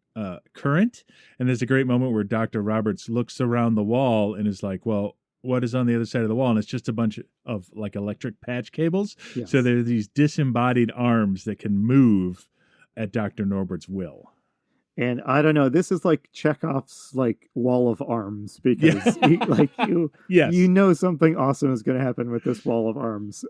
current. And there's a great moment where Dr. Roberts looks around the wall and is like, well, what is on the other side of the wall? And it's just a bunch of like electric patch cables. Yes. So there are these disembodied arms that can move at Dr. Norbert's will. And I don't know, this is like Chekhov's like wall of arms because you know something awesome is going to happen with this wall of arms.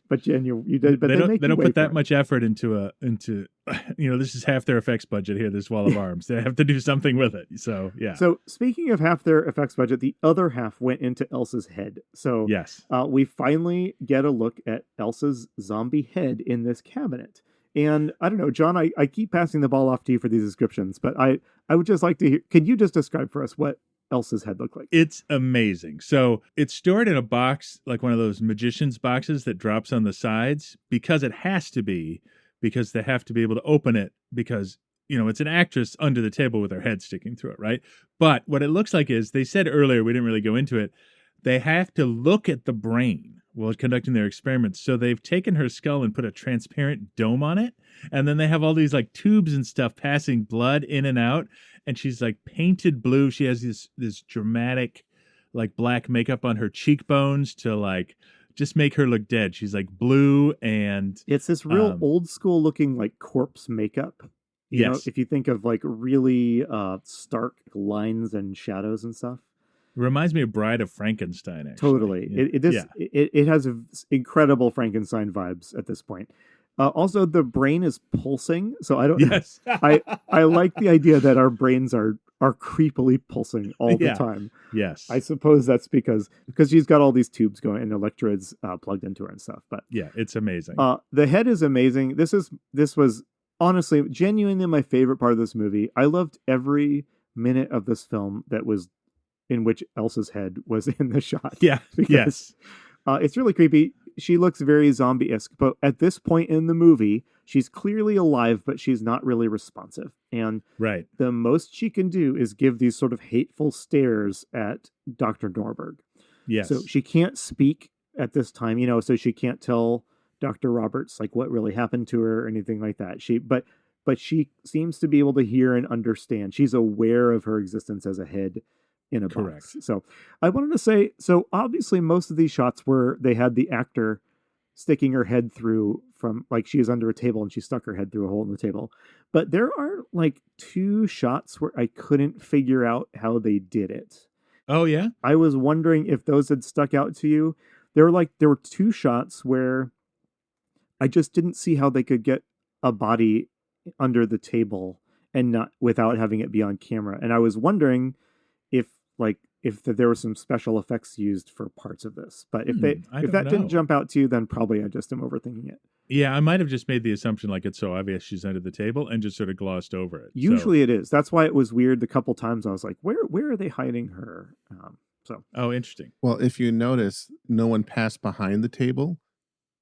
But they don't put that much effort into this is half their effects budget here, this wall of arms. They have to do something with it. So, yeah. So speaking of half their effects budget, the other half went into Elsa's head. So yes, we finally get a look at Elsa's zombie head in this cabinet. And I don't know, John, I keep passing the ball off to you for these descriptions, but I would just like to hear, could you just describe for us what Elsa's head look like? It's amazing. So it's stored in a box, like one of those magician's boxes that drops on the sides, because they have to be able to open it because, it's an actress under the table with her head sticking through it, right? But what it looks like is, they said earlier, we didn't really go into it, they have to look at the brain while conducting their experiments. So they've taken her skull and put a transparent dome on it. And then they have all these like tubes and stuff passing blood in and out. And she's like painted blue. She has this dramatic like black makeup on her cheekbones to like just make her look dead. She's like blue, and it's this real old school looking like corpse makeup. You know, if you think of like really stark lines and shadows and stuff. Reminds me of Bride of Frankenstein, actually. Totally. Yeah. It has incredible Frankenstein vibes at this point. Also, the brain is pulsing, so I don't. Yes. I like the idea that our brains are creepily pulsing all the Yeah. time. Yes. I suppose that's because she's got all these tubes going and electrodes plugged into her and stuff. But yeah, it's amazing. the head is amazing. This was honestly genuinely my favorite part of this movie. I loved every minute of this film that was in which Elsa's head was in the shot. Yeah. Because it's really creepy. She looks very zombie-esque, but at this point in the movie, she's clearly alive, but she's not really responsive. And Right. the most she can do is give these sort of hateful stares at Dr. Norberg. Yes. So she can't speak at this time, so she can't tell Dr. Roberts like what really happened to her or anything like that. But she seems to be able to hear and understand. She's aware of her existence as a head in a Correct. box. So I wanted to say, so obviously most of these shots were they had the actor sticking her head through from like she is under a table and she stuck her head through a hole in the table. But there are like 2 shots where I couldn't figure out how they did it. Oh yeah. I was wondering if those had stuck out to you. There were 2 shots where I just didn't see how they could get a body under the table and not without having it be on camera. And I was wondering if there were some special effects used for parts of this. But if that didn't jump out to you, then probably I just am overthinking it. Yeah, I might have just made the assumption like it's so obvious she's under the table and just sort of glossed over it. Usually it is. That's why it was weird the couple times I was like, where are they hiding her? Oh, interesting. Well, if you notice, no one passed behind the table.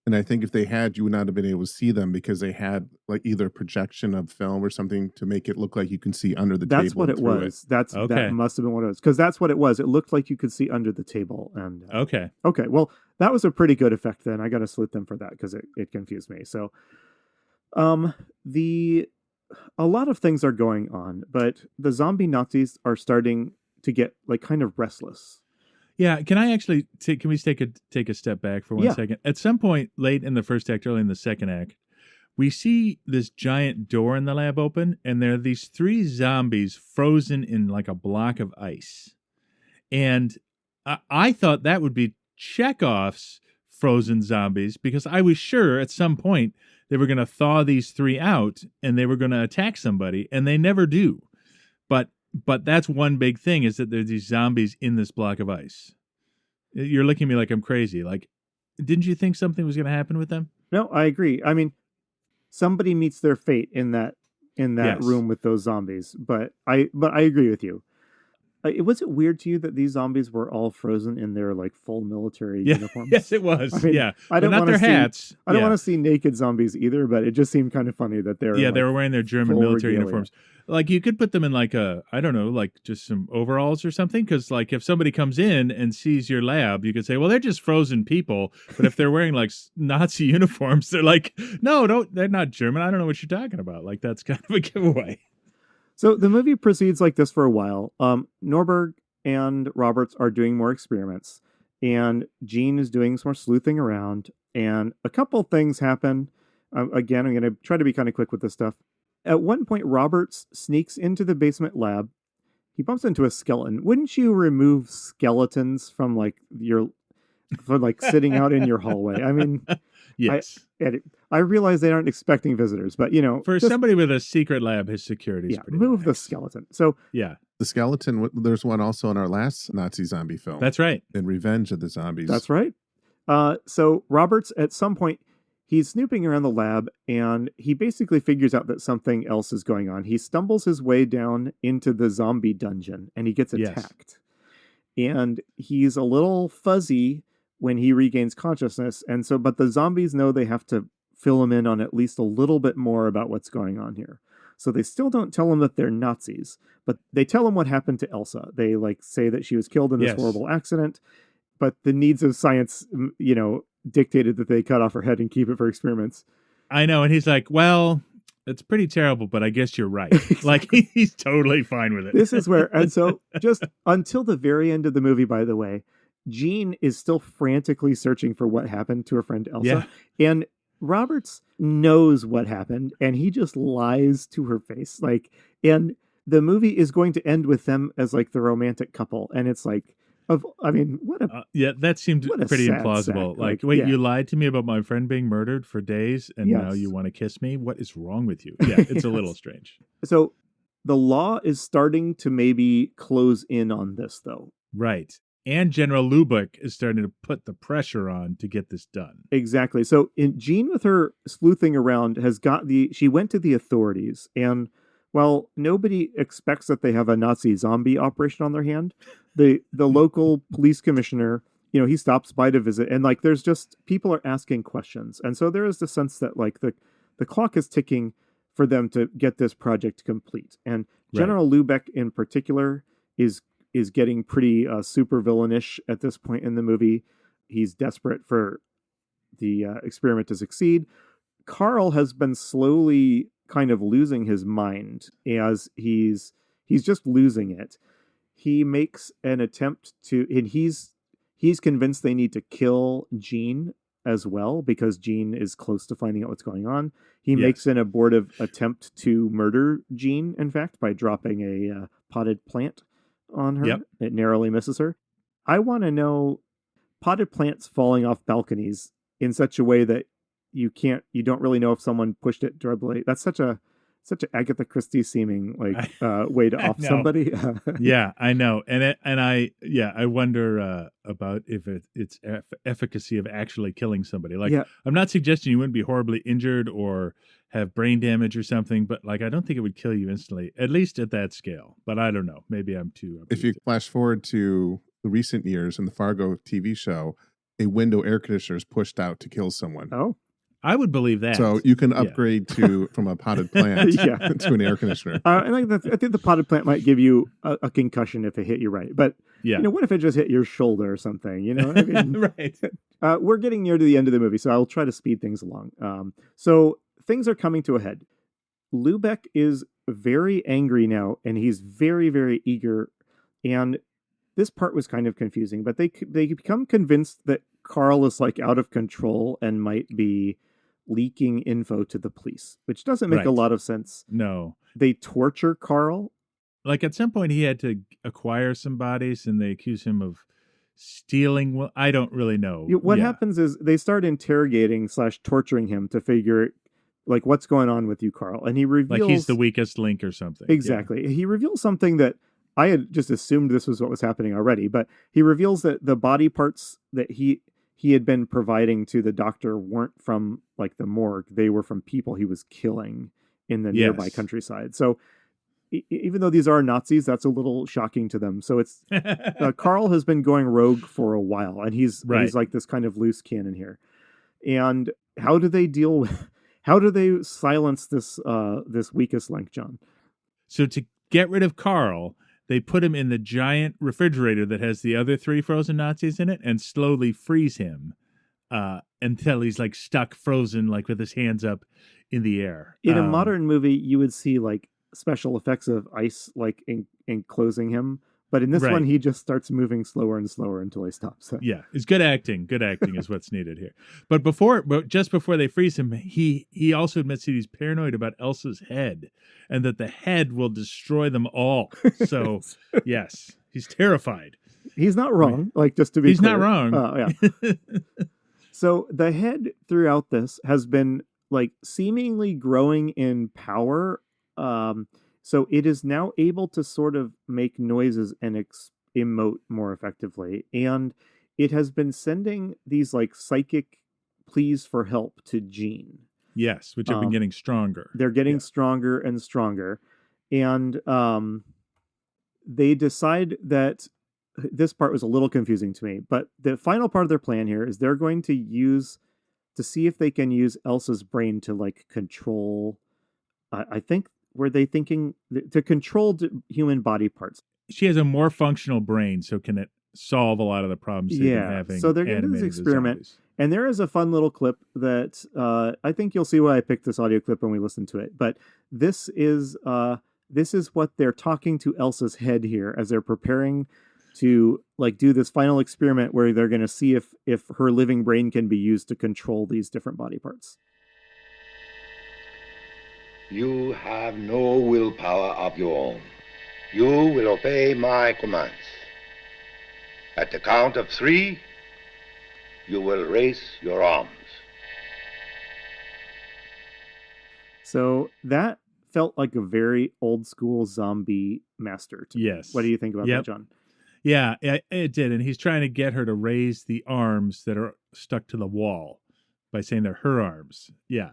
And I think if they had, you would not have been able to see them because they had like either a projection of film or something to make it look like you can see under the table. That's what it was. That must have been what it was. Because that's what it was. It looked like you could see under the table. And Okay. Well, that was a pretty good effect then. I got to salute them for that because it confused me. So a lot of things are going on, but the zombie Nazis are starting to get like kind of restless. Yeah, can I actually can we take a step back for 1 second? At some point late in the first act, early in the second act, we see this giant door in the lab open, and there are these 3 zombies frozen in like a block of ice. And I thought that would be Chekhov's frozen zombies because I was sure at some point they were going to thaw these 3 out and they were going to attack somebody, and they never do. But that's one big thing is that there's these zombies in this block of ice. You're looking at me like I'm crazy. Like, didn't you think something was going to happen with them? No, I agree. I mean, somebody meets their fate in that Yes. room with those zombies. But I agree with you. Was it weird to you that these zombies were all frozen in their like full military uniforms? Yes, it was. I mean, yeah, I don't not want their to see hats. I don't want to see naked zombies either, but it just seemed kind of funny that they're they were wearing their German full military regalia. uniforms. Like you could put them in like just some overalls or something. Because like if somebody comes in and sees your lab, you could say, well, they're just frozen people. But if they're wearing like Nazi uniforms, they're like, no, they're not German. I don't know what you're talking about. Like that's kind of a giveaway. So the movie proceeds like this for a while. Norberg and Roberts are doing more experiments, and Jean is doing some more sleuthing around, and a couple things happen. Again, I'm going to try to be kind of quick with this stuff. At one point, Roberts sneaks into the basement lab. He bumps into a skeleton. Wouldn't you remove skeletons from sitting out in your hallway? I mean, Yes. I realize they aren't expecting visitors, but For somebody with a secret lab, his security is pretty move the nice. skeleton. So Yeah, The skeleton, there's one also in our last Nazi zombie film. that's right. in Revenge of the Zombies. that's right. So Roberts, at some point, he's snooping around the lab, and he basically figures out that something else is going on. He stumbles his way down into the zombie dungeon, and he gets Yes. attacked. And he's a little fuzzy when he regains consciousness, but the zombies know they have to fill him in on at least a little bit more about what's going on here. So they still don't tell him that they're Nazis, but they tell him what happened to Elsa. They say that she was killed in this Yes. horrible accident, but the needs of science, dictated that they cut off her head and keep it for experiments. I know, and he's like, well, it's pretty terrible, but I guess you're right. Like he's totally fine with it. This is where, and so just until the very end of the movie, by the way, Jean is still frantically searching for what happened to her friend Elsa. Yeah. And Roberts knows what happened, and he just lies to her face. And the movie is going to end with them as like the romantic couple. And it's like, What a Yeah, that seemed What a pretty sad implausible. sack. Like, wait, yeah. you lied to me about my friend being murdered for days, and now you Yes. want to kiss me? What is wrong with you? Yeah, it's a little Yes. strange. So the law is starting to maybe close in on this, though. Right. And General Lubeck is starting to put the pressure on to get this done. Exactly. So Jean, with her sleuthing around, she went to the authorities, and while nobody expects that they have a Nazi zombie operation on their hand, the local police commissioner, he stops by to visit, and like there's just people are asking questions, and so there is the sense that like the clock is ticking for them to get this project complete. And General Lubeck in particular is getting pretty super villainish at this point in the movie. He's desperate for the experiment to succeed. Carl has been slowly kind of losing his mind as he's just losing it. He makes an attempt to, and he's convinced they need to kill Jean as well because Jean is close to finding out what's going on. He makes an abortive attempt to murder Jean, in fact, by dropping a potted plant on her. Yep. It narrowly misses her. I want to know, potted plants falling off balconies in such a way that you don't really know if someone pushed it directly. That's such a Agatha Christie seeming way to off somebody. Yeah, I know. I wonder about if it's efficacy of actually killing somebody. Like, I'm not suggesting you wouldn't be horribly injured or have brain damage or something, but like, I don't think it would kill you instantly, at least at that scale. But I don't know. Maybe I'm too. If you flash forward to the recent years in the Fargo TV show, a window air conditioner is pushed out to kill someone. Oh. I would believe that. So you can upgrade from a potted plant to an air conditioner. I think the potted plant might give you a concussion if it hit you right. But what if it just hit your shoulder or something? You know what I mean? Right. We're getting near to the end of the movie, so I'll try to speed things along. So things are coming to a head. Lubeck is very angry now, and he's very, very eager. And this part was kind of confusing, but they become convinced that Carl is like out of control and might be leaking info to the police, which doesn't make a lot of sense. No. They torture Carl. Like at some point he had to acquire some bodies and they accuse him of stealing. Well, I don't really know. What happens is they start interrogating / torturing him to figure like what's going on with you, Carl. And he reveals like he's the weakest link or something. Exactly. Yeah. He reveals something that I had just assumed this was what was happening already, but he reveals that the body parts that he had been providing to the doctor weren't from like the morgue. They were from people he was killing in the nearby countryside. So even though these are Nazis, that's a little shocking to them. So it's Carl has been going rogue for a while, and he's like this kind of loose cannon here. And how do they silence this weakest link, John? So to get rid of Carl, they put him in the giant refrigerator that has the other 3 frozen Nazis in it and slowly freeze him until he's like stuck frozen, like with his hands up in the air. In a modern movie, you would see like special effects of ice like enclosing him. But in this one, he just starts moving slower and slower until he stops. Yeah, it's good acting. Good acting is what's needed here. But just before they freeze him, he also admits that he's paranoid about Elsa's head and that the head will destroy them all. So, yes, he's terrified. He's not wrong. Like, just to be clear. He's not wrong. Yeah. So the head throughout this has been like seemingly growing in power. So it is now able to sort of make noises and emote more effectively. And it has been sending these like psychic pleas for help to Jean. Yes, which have been getting stronger. They're getting stronger and stronger. And they decide that this part was a little confusing to me. But the final part of their plan here is they're going to see if they can use Elsa's brain to like control, I think, were they thinking to control human body parts? She has a more functional brain, so can it solve a lot of the problems they've been having? So they're going to do this experiment. And there is a fun little clip that I think you'll see why I picked this audio clip when we listen to it. But this is what they're talking to Elsa's head here as they're preparing to like do this final experiment where they're going to see if her living brain can be used to control these different body parts. You have no willpower of your own. You will obey my commands. At the count of 3, you will raise your arms. So that felt like a very old school zombie master to me. Yes. What do you think about Yep. that, John? Yeah, it did. And he's trying to get her to raise the arms that are stuck to the wall by saying they're her arms. Yeah.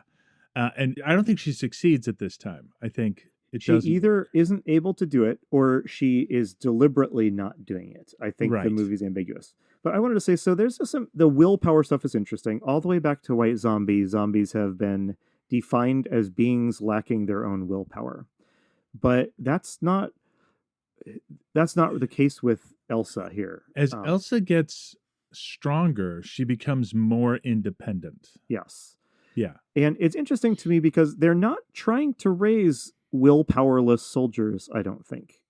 And I don't think she succeeds at this time. I think She doesn't. either isn't able to do it or she is deliberately not doing it. I think the Right. movie's ambiguous. But I wanted to say, so there's the willpower stuff is interesting. All the way back to White Zombie, zombies have been defined as beings lacking their own willpower. But that's not the case with Elsa here. As Elsa gets stronger, she becomes more independent. Yes. Yeah. And it's interesting to me because they're not trying to raise willpowerless soldiers, I don't think.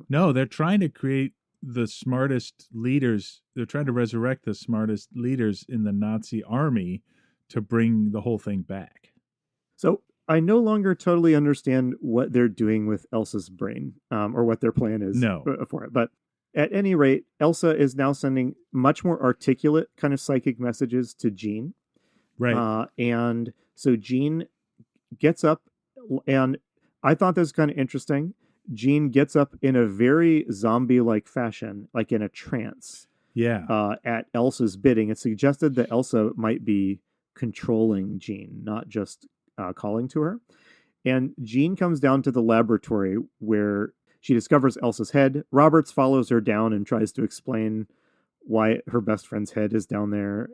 No, they're trying to create the smartest leaders. They're trying to resurrect the smartest leaders in the Nazi army to bring the whole thing back. So I no longer totally understand what they're doing with Elsa's brain, or what their plan is for it. But at any rate, Elsa is now sending much more articulate kind of psychic messages to Jean. Right. And so Jean gets up, and I thought this was kind of interesting. Jean gets up in a very zombie-like fashion, like in a trance. Yeah. At Elsa's bidding. It suggested that Elsa might be controlling Jean, not just calling to her. And Jean comes down to the laboratory where she discovers Elsa's head. Roberts follows her down and tries to explain why her best friend's head is down there.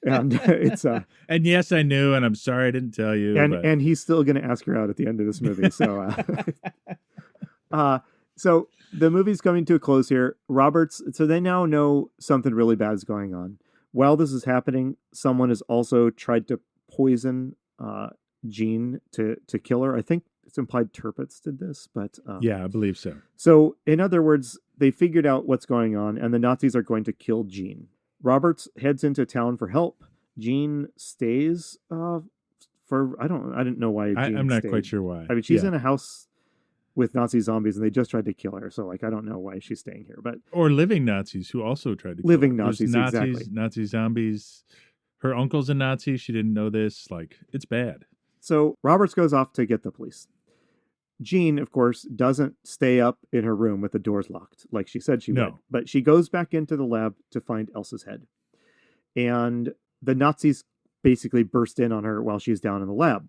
And it's and yes, I knew, and I'm sorry I didn't tell you. And he's still going to ask her out at the end of this movie. So, so the movie's coming to a close here. Roberts, so they now know something really bad is going on. While this is happening, someone has also tried to poison Jean to kill her. I think it's implied Tirpitz did this, but yeah, I believe so. So, in other words, they figured out what's going on, and the Nazis are going to kill Jean. Roberts heads into town for help. Jean stays for I didn't know why. Jean I'm not stayed. quite sure why. I mean, she's in a house with Nazi zombies, and they just tried to kill her. So, like, I don't know why she's staying here. But or living Nazis who also tried to kill living her. Nazis, exactly. Nazi zombies. Her uncle's a Nazi. She didn't know this. Like, it's bad. So Roberts goes off to get the police. Jean, of course, doesn't stay up in her room with the doors locked like she said she would. But she goes back into the lab to find Elsa's head. And the Nazis basically burst in on her while she's down in the lab.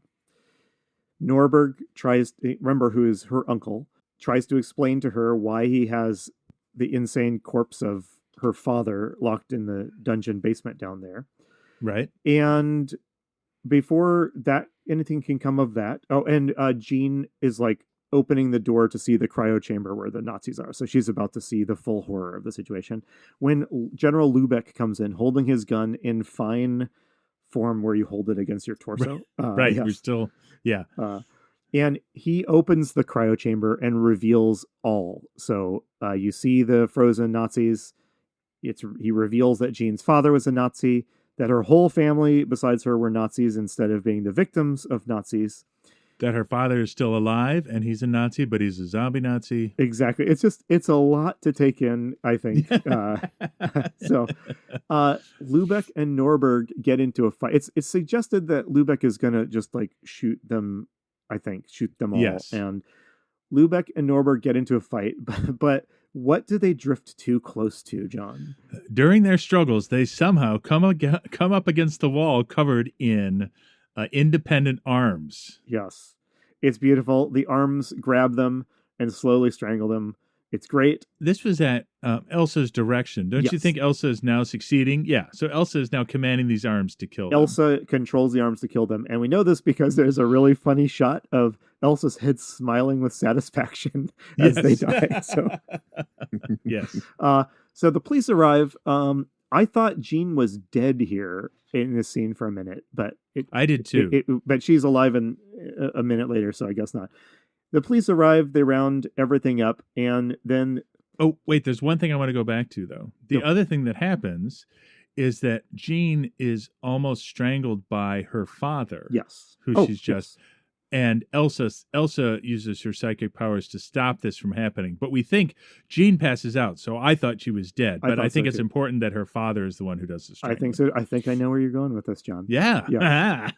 Norberg remember who is her uncle, tries to explain to her why he has the insane corpse of her father locked in the dungeon basement down there. Right. And before that anything can come of that. Oh, and Jean is like opening the door to see the cryo chamber where the Nazis are. So she's about to see the full horror of the situation. When General Lubeck comes in holding his gun in fine form where you hold it against your torso. Right. Yes. You're still, yeah. And he opens the cryo chamber and reveals all. So you see the frozen Nazis. He reveals that Jean's father was a Nazi, that her whole family besides her were Nazis instead of being the victims of Nazis. That her father is still alive and he's a Nazi, but he's a zombie Nazi. Exactly. It's a lot to take in, I think. So Lubeck and Norberg get into a fight. It's suggested that Lubeck is going to just like shoot them all. Yes. And Lubeck and Norberg get into a fight, but what do they drift too close to, John? During their struggles, they somehow come up against the wall covered in independent arms. Yes. It's beautiful. The arms grab them and slowly strangle them. It's great. This was at Elsa's direction. Don't you think Elsa is now succeeding? Yeah. So Elsa is now commanding these arms to kill them. Elsa controls the arms to kill them. And we know this because there's a really funny shot of Elsa's head smiling with satisfaction as they die. So, yes. So the police arrive. I thought Jean was dead here in this scene for a minute, but I did too. But she's alive in a minute later, so I guess not. The police arrive, they round everything up, and then... Oh, wait, there's one thing I want to go back to, though. The other thing that happens is that Jean is almost strangled by her father. Yes. Who she's just... And Elsa uses her psychic powers to stop this from happening. But we think Jean passes out. So I thought she was dead. But I think it's important that her father is the one who does the strangling. I think so. I think I know where you're going with this, John. Yeah. Yeah.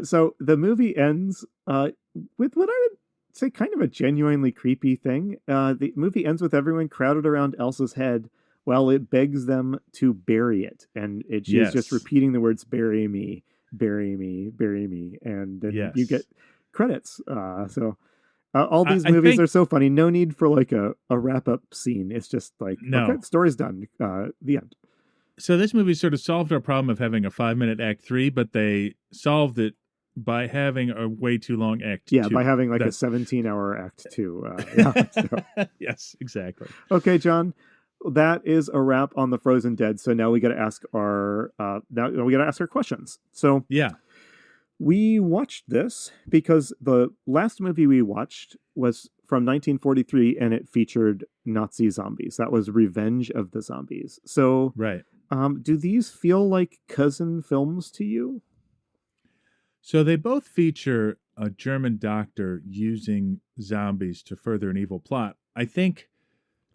So the movie ends with what I would say kind of a genuinely creepy thing. The movie ends with everyone crowded around Elsa's head while it begs them to bury it. And she's just repeating the words, bury me, bury me, bury me. And then you get credits. All these movies are so funny. No need for like a wrap-up scene. It's just like, okay, story's done. The end. So this movie sort of solved our problem of having a 5-minute act 3, but they solved it by having a way too long act 2. Yeah, by having like a 17-hour act 2. Yes, exactly. Okay, John, that is a wrap on the Frozen Dead. So now we got to ask our questions. So yeah, we watched this because the last movie we watched was from 1943, and it featured Nazi zombies. That was Revenge of the Zombies. So, right. Do these feel like cousin films to you? So they both feature a German doctor using zombies to further an evil plot. I think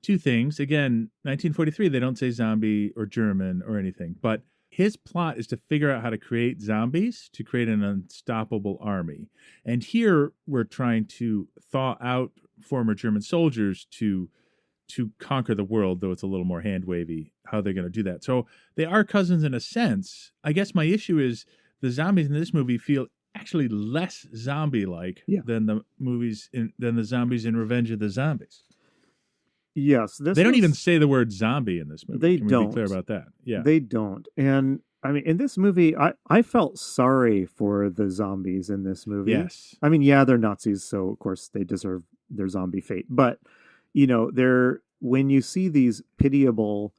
two things. Again, 1943, they don't say zombie or German or anything, but his plot is to figure out how to create zombies to create an unstoppable army. And here we're trying to thaw out former German soldiers to conquer the world, though it's a little more hand-wavy how they're going to do that. So they are cousins in a sense. I guess my issue is the zombies in this movie feel actually less zombie-like than the zombies in Revenge of the Zombies. Yes. They don't even say the word zombie in this movie. They Can don't. we be clear about that? Yeah. They don't. And I mean, in this movie, I felt sorry for the zombies in this movie. Yes. I mean, yeah, they're Nazis, so of course they deserve their zombie fate. But, when you see these pitiable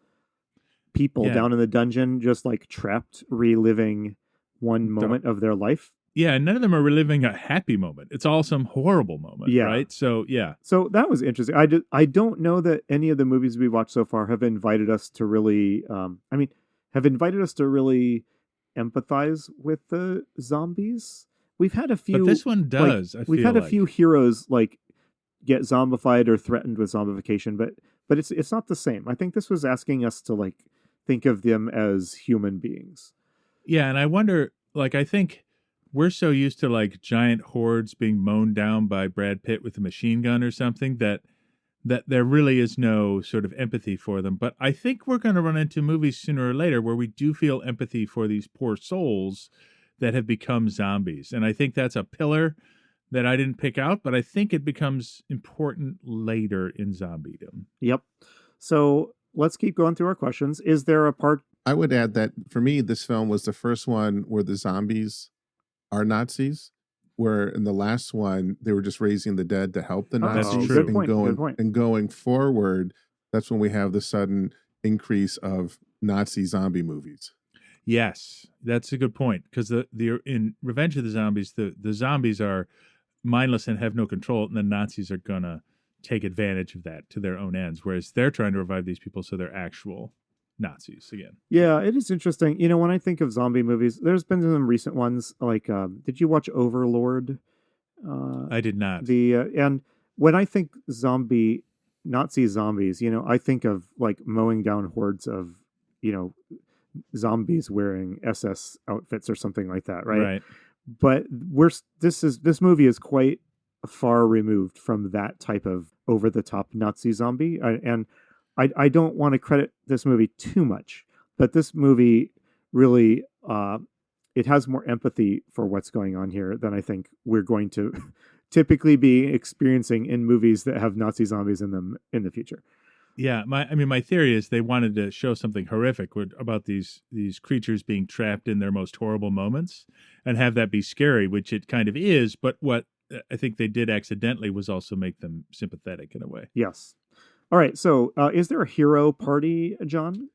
people down in the dungeon, just like trapped, reliving one moment of their life. Yeah, and none of them are reliving a happy moment. It's all some horrible moment, right? So, yeah. So that was interesting. I don't know that any of the movies we watched so far have invited us to really, empathize with the zombies. We've had a few. But this one does, we've had a few heroes, like, get zombified or threatened with zombification, but it's not the same. I think this was asking us to, like, think of them as human beings. Yeah, and I wonder, like, I think we're so used to like giant hordes being mown down by Brad Pitt with a machine gun or something that there really is no sort of empathy for them. But I think we're going to run into movies sooner or later where we do feel empathy for these poor souls that have become zombies. And I think that's a pillar that I didn't pick out, but I think it becomes important later in zombiedom. Yep. So let's keep going through our questions. Is there a part? I would add that for me, this film was the first one where the zombies are Nazis, where in the last one they were just raising the dead to help the Nazis. Good point. And going forward, that's when we have the sudden increase of Nazi zombie movies. Yes, that's a good point, because the in Revenge of the Zombies, the zombies are mindless and have no control, and the Nazis are gonna take advantage of that to their own ends, whereas they're trying to revive these people so they're actual Nazis again. Yeah, it is interesting. When I think of zombie movies, there's been some recent ones. Like, did you watch Overlord? I did not. And when I think Nazi zombies, I think of like mowing down hordes of, zombies wearing SS outfits or something like that, right? Right. But this movie is quite far removed from that type of over the top Nazi zombie, and I don't want to credit this movie too much, but this movie really, it has more empathy for what's going on here than I think we're going to typically be experiencing in movies that have Nazi zombies in them in the future. Yeah, my theory is they wanted to show something horrific about these creatures being trapped in their most horrible moments and have that be scary, which it kind of is, but what I think they did accidentally was also make them sympathetic in a way. Yes. All right, so is there a hero party, John?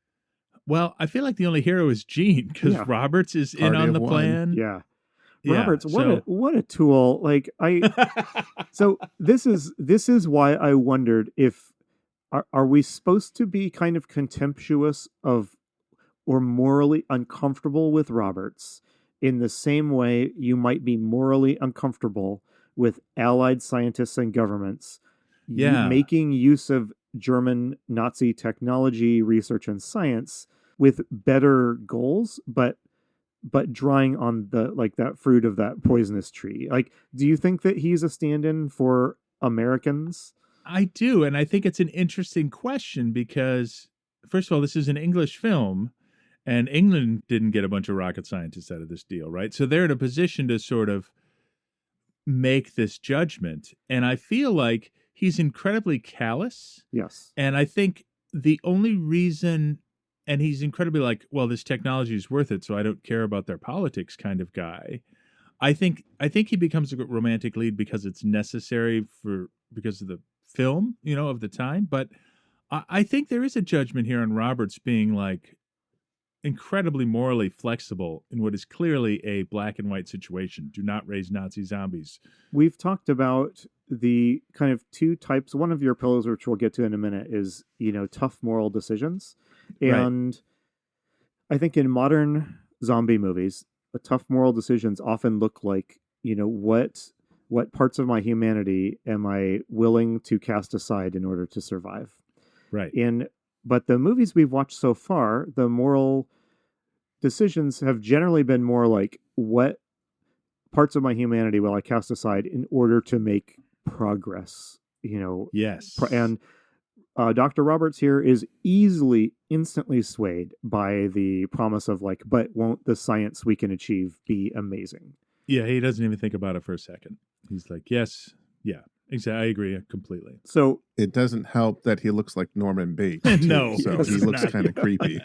Well, I feel like the only hero is Jean, because Roberts is in on the plan. Yeah. Yeah, Roberts, what a tool! Like so this is why I wondered if are we supposed to be kind of contemptuous of or morally uncomfortable with Roberts in the same way you might be morally uncomfortable with allied scientists and governments making use of German Nazi technology, research, and science with better goals, but drawing on that fruit of that poisonous tree. Like, do you think that he's a stand-in for Americans? I do, and I think it's an interesting question because, first of all, this is an English film, and England didn't get a bunch of rocket scientists out of this deal, right? So they're in a position to sort of make this judgment, and I feel like he's incredibly callous. Yes. And I think the only reason, and he's incredibly like, well, this technology is worth it, so I don't care about their politics kind of guy. I think he becomes a romantic lead because it's necessary because of the film, of the time. But I think there is a judgment here on Roberts being like incredibly morally flexible in what is clearly a black and white situation. Do not raise Nazi zombies. We've talked about the kind of two types. One of your pillars, which we'll get to in a minute, is, tough moral decisions. And right. I think in modern zombie movies, the tough moral decisions often look like, what parts of my humanity am I willing to cast aside in order to survive? Right. But the movies we've watched so far, the moral decisions have generally been more like, what parts of my humanity will I cast aside in order to make progress? Yes. And Dr. Roberts here is instantly swayed by the promise of like, but won't the science we can achieve be amazing? Yeah, he doesn't even think about it for a second. He's like, yes, yeah. Exactly, I agree completely. So it doesn't help that he looks like Norman Bates. No, so he looks kind of creepy.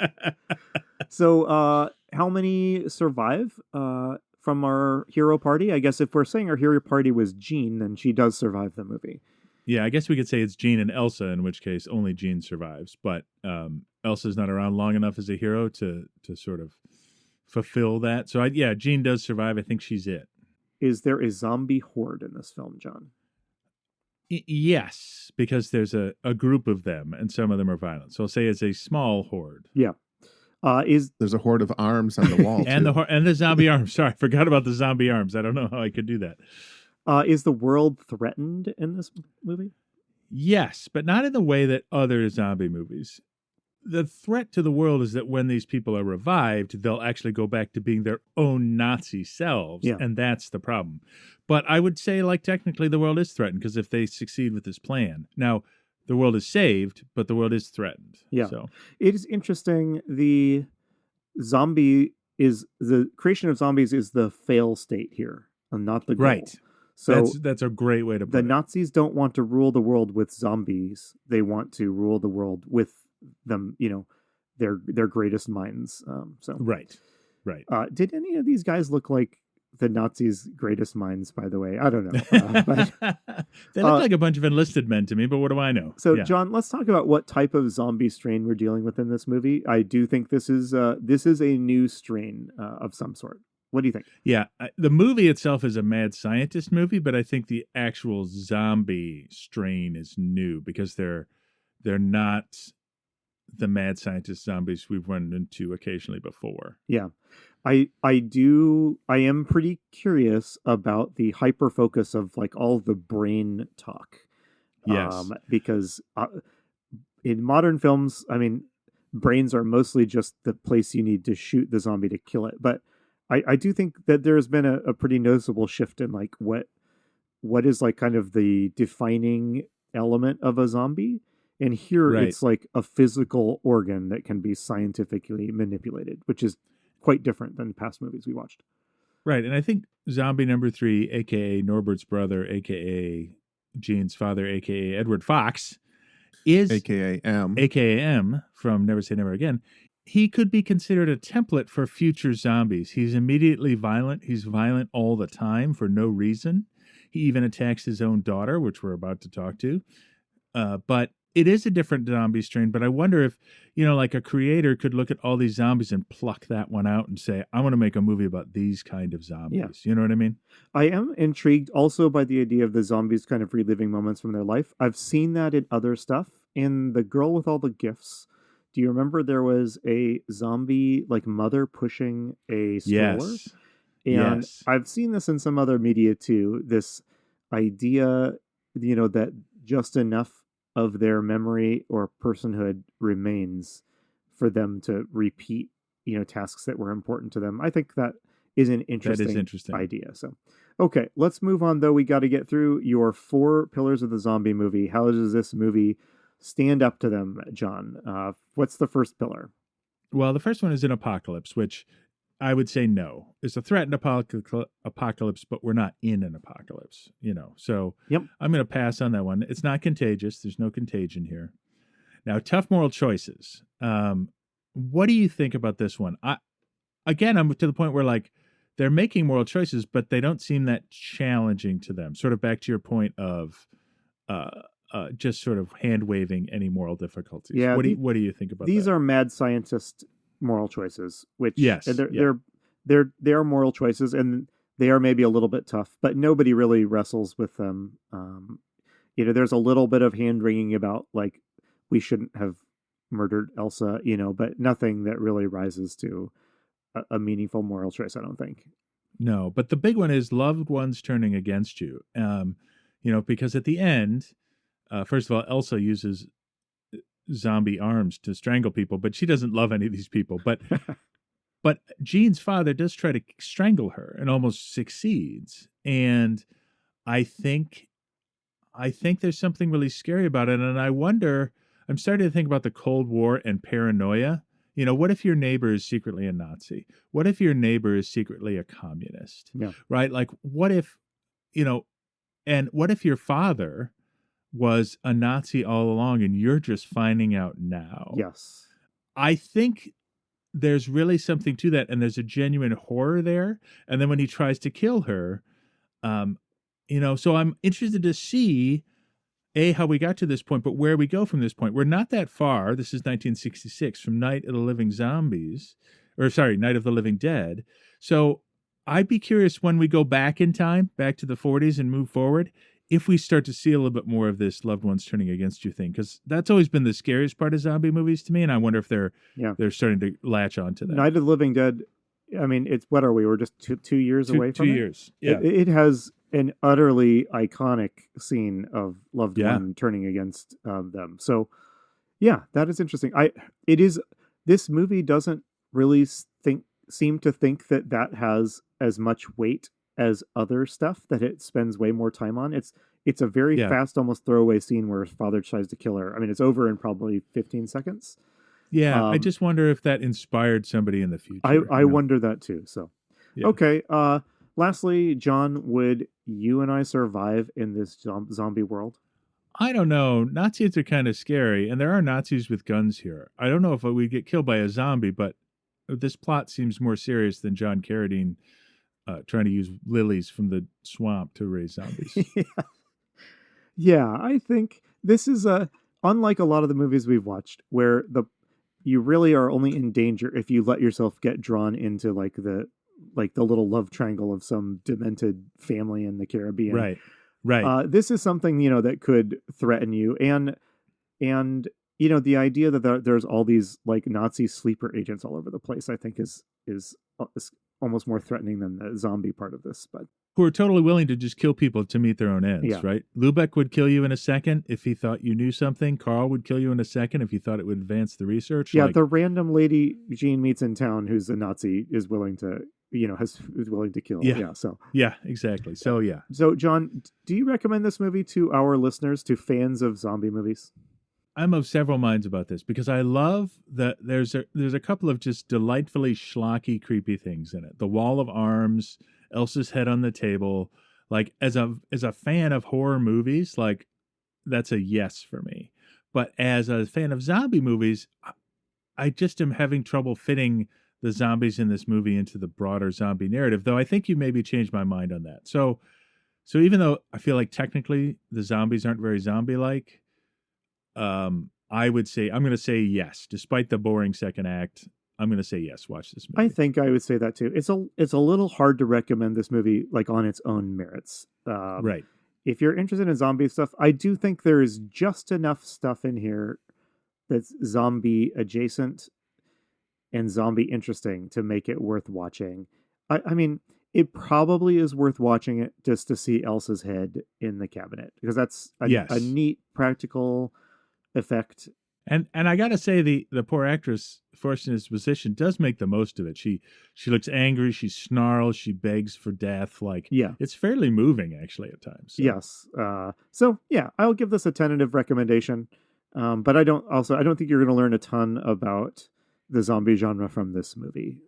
So, how many survive from our hero party? I guess if we're saying our hero party was Jean, then she does survive the movie. Yeah, I guess we could say it's Jean and Elsa, in which case only Jean survives. But Elsa's not around long enough as a hero to sort of fulfill that. So, Jean does survive. I think she's it. Is there a zombie horde in this film, John? Yes, because there's a group of them, and some of them are violent. So I'll say it's a small horde. Yeah. There's a horde of arms on the wall, and too. and the zombie arms. Sorry, I forgot about the zombie arms. I don't know how I could do that. Is the world threatened in this movie? Yes, but not in the way that other zombie movies. The threat to the world is that when these people are revived, they'll actually go back to being their own Nazi selves, and that's the problem. But I would say, technically the world is threatened, because if they succeed with this plan. Now, the world is saved, but the world is threatened. Yeah. So it is interesting. The creation of zombies is the fail state here, and not the goal. Right. So that's a great way to put it. The Nazis don't want to rule the world with zombies. They want to rule the world with them, their greatest minds. Right. Did any of these guys look like the Nazis' greatest minds, by the way? I don't know. But, they look like a bunch of enlisted men to me, but what do I know? So, John, let's talk about what type of zombie strain we're dealing with in this movie. I do think this is a new strain of some sort. What do you think? Yeah, the movie itself is a mad scientist movie, but I think the actual zombie strain is new because they're not the mad scientist zombies we've run into occasionally before. Yeah. I am pretty curious about the hyper focus of all the brain talk. Yes. Because in modern films, brains are mostly just the place you need to shoot the zombie to kill it. But I do think that there's been a pretty noticeable shift in what is kind of the defining element of a zombie. And here it's like a physical organ that can be scientifically manipulated, which is quite different than past movies we watched. Right. And I think zombie number 3, a.k.a. Norbert's brother, a.k.a. Jean's father, a.k.a. Edward Fox, is a.k.a. M from Never Say Never Again. He could be considered a template for future zombies. He's immediately violent. He's violent all the time for no reason. He even attacks his own daughter, which we're about to talk to. But it is a different zombie strain, but I wonder if, a creator could look at all these zombies and pluck that one out and say, I want to make a movie about these kind of zombies. Yeah. You know what I mean? I am intrigued also by the idea of the zombies kind of reliving moments from their life. I've seen that in other stuff. In The Girl with All the Gifts, do you remember there was a zombie, mother pushing a stroller? Yes. And Yes. I've seen this in some other media too. This idea, that just enough of their memory or personhood remains for them to repeat, tasks that were important to them. I think that is an interesting, interesting. idea. So, okay, let's move on though. We got to get through your 4 pillars of the zombie movie. How does this movie stand up to them, John? What's the first pillar? Well, the first one is an apocalypse, which I would say no. It's a threatened apocalypse, but we're not in an apocalypse, So Yep. I'm going to pass on that one. It's not contagious. There's no contagion here. Now, tough moral choices. What do you think about this one? I'm to the point where like they're making moral choices, but they don't seem that challenging to them. Sort of back to your point of just sort of hand waving any moral difficulties. Yeah, What do you think about these that? are mad scientist moral choices, which Yes, they are moral choices, and they are maybe a little bit tough, but nobody really wrestles with them. There's a little bit of hand wringing about like we shouldn't have murdered Elsa, but nothing that really rises to a meaningful moral choice, I don't think. No, but the big one is loved ones turning against you. Because at the end, first of all, Elsa uses zombie arms to strangle people, but she doesn't love any of these people. But Jean's father does try to strangle her and almost succeeds. And I think there's something really scary about it. And I wonder, I'm starting to think about the Cold War and paranoia. What if your neighbor is secretly a Nazi? What if your neighbor is secretly a communist? Yeah. Right? Like, what if, and what if your father was a Nazi all along and you're just finding out now? Yes. I think there's really something to that, and there's a genuine horror there. And then when he tries to kill her, so I'm interested to see how we got to this point, but where we go from this point. We're not that far. This is 1966 from Night of the Living Dead. So I'd be curious when we go back in time, back to the 40s and move forward, if we start to see a little bit more of this loved ones turning against you thing, because that's always been the scariest part of zombie movies to me, and I wonder if they're starting to latch on to that. Night of the Living Dead, I mean, what are we? We're just 2 years away from 2 it? years, yeah. It has an utterly iconic scene of loved one turning against them. So, yeah, that is interesting. This movie doesn't really seem to think that has as much weight as other stuff that it spends way more time on. It's a very fast, almost throwaway scene where his father tries to kill her. I mean, it's over in probably 15 seconds. Yeah, I just wonder if that inspired somebody in the future. I wonder that too. So, okay. Lastly, John, would you and I survive in this zombie world? I don't know. Nazis are kind of scary, and there are Nazis with guns here. I don't know if we'd get killed by a zombie, but this plot seems more serious than John Carradine trying to use lilies from the swamp to raise zombies. Yeah, I think this is unlike a lot of the movies we've watched, where you really are only in danger if you let yourself get drawn into like the little love triangle of some demented family in the Caribbean. Right. This is something, that could threaten you. And the idea that there's all these like Nazi sleeper agents all over the place, I think is almost more threatening than the zombie part of this. But who are totally willing to just kill people to meet their own ends, right? Lubeck would kill you in a second if he thought you knew something. Carl would kill you in a second if he thought it would advance the research. Yeah, the random lady Jean meets in town who's a Nazi is willing to, is willing to kill. Yeah, exactly. So, yeah. So, John, do you recommend this movie to our listeners, to fans of zombie movies? I'm of several minds about this because I love that there's a couple of just delightfully schlocky, creepy things in it. The wall of arms, Elsa's head on the table. Like as a fan of horror movies, like that's a yes for me. But as a fan of zombie movies, I just am having trouble fitting the zombies in this movie into the broader zombie narrative. Though I think you maybe changed my mind on that. So even though I feel like technically the zombies aren't very zombie-like, I would say I'm going to say yes, despite the boring second act. I'm going to say yes. Watch this movie. I think I would say that too. It's a little hard to recommend this movie like on its own merits. Right. If you're interested in zombie stuff, I do think there is just enough stuff in here that's zombie adjacent and zombie interesting to make it worth watching. I mean, it probably is worth watching it just to see Elsa's head in the cabinet, because that's a neat practical effect. And I gotta say, the poor actress forced in this position does make the most of it. She looks angry, she snarls, she begs for death. Like, it's fairly moving actually at times. So. Yes. So yeah, I'll give this a tentative recommendation. But I don't think you're going to learn a ton about the zombie genre from this movie.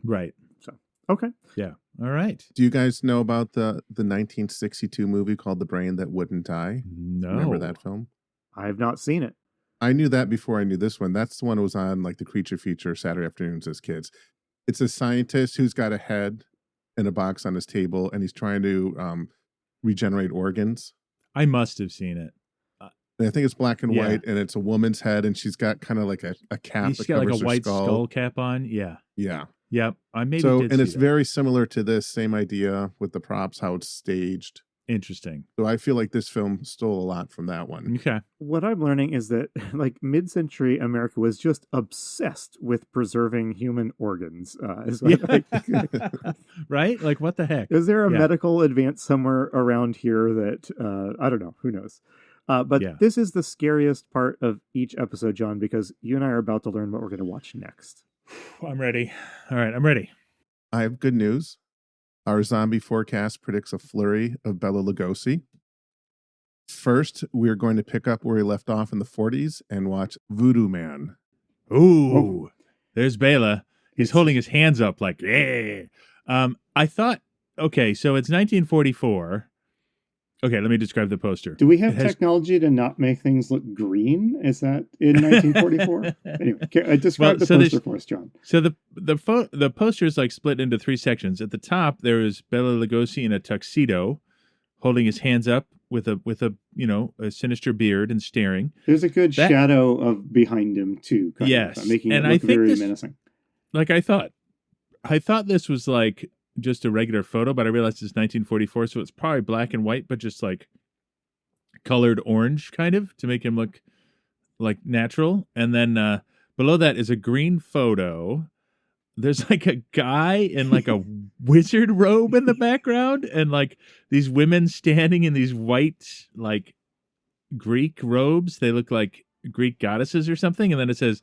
Right. So okay. Yeah. All right. Do you guys know about the 1962 movie called The Brain That Wouldn't Die? No. Remember that film? I have not seen it. I knew that before I knew this one. That's the one that was on like the Creature Feature Saturday afternoons as kids. It's a scientist who's got a head in a box on his table, and he's trying to regenerate organs. I must have seen it. And I think it's black and white, and it's a woman's head, and she's got kind of like a cap. She's got like a white skull cap on. Yeah. Yeah. Yep. I maybe so, did and see it's that. very similar to this, same idea with the props, how it's staged. Interesting. So I feel like this film stole a lot from that one. Okay. What I'm learning is that like mid-century America was just obsessed with preserving human organs. Right? Like, what the heck? Is there a medical advance somewhere around here that I don't know? Who knows? But this is the scariest part of each episode, John, because you and I are about to learn what we're going to watch next. I'm ready. All right, I'm ready. I have good news. Our zombie forecast predicts a flurry of Bela Lugosi. First, we're going to pick up where we left off in the 40s and watch Voodoo Man. Ooh, there's Bela. He's holding his hands up like, yeah. I thought, okay, so it's 1944. Okay, let me describe the poster. Do we have technology to not make things look green? Is that in 1944? Anyway, describe the poster for us, John. So the poster is like split into three sections. At the top, there is Bela Lugosi in a tuxedo, holding his hands up with a a sinister beard and staring. There's a good shadow of behind him too. Making it look very menacing. Like I thought this was like just a regular photo, but I realized it's 1944, so it's probably black and white, but just like colored orange kind of to make him look like natural. And then below that is a green photo. There's like a guy in like a wizard robe in the background, and like these women standing in these white like Greek robes. They look like Greek goddesses or something. And then it says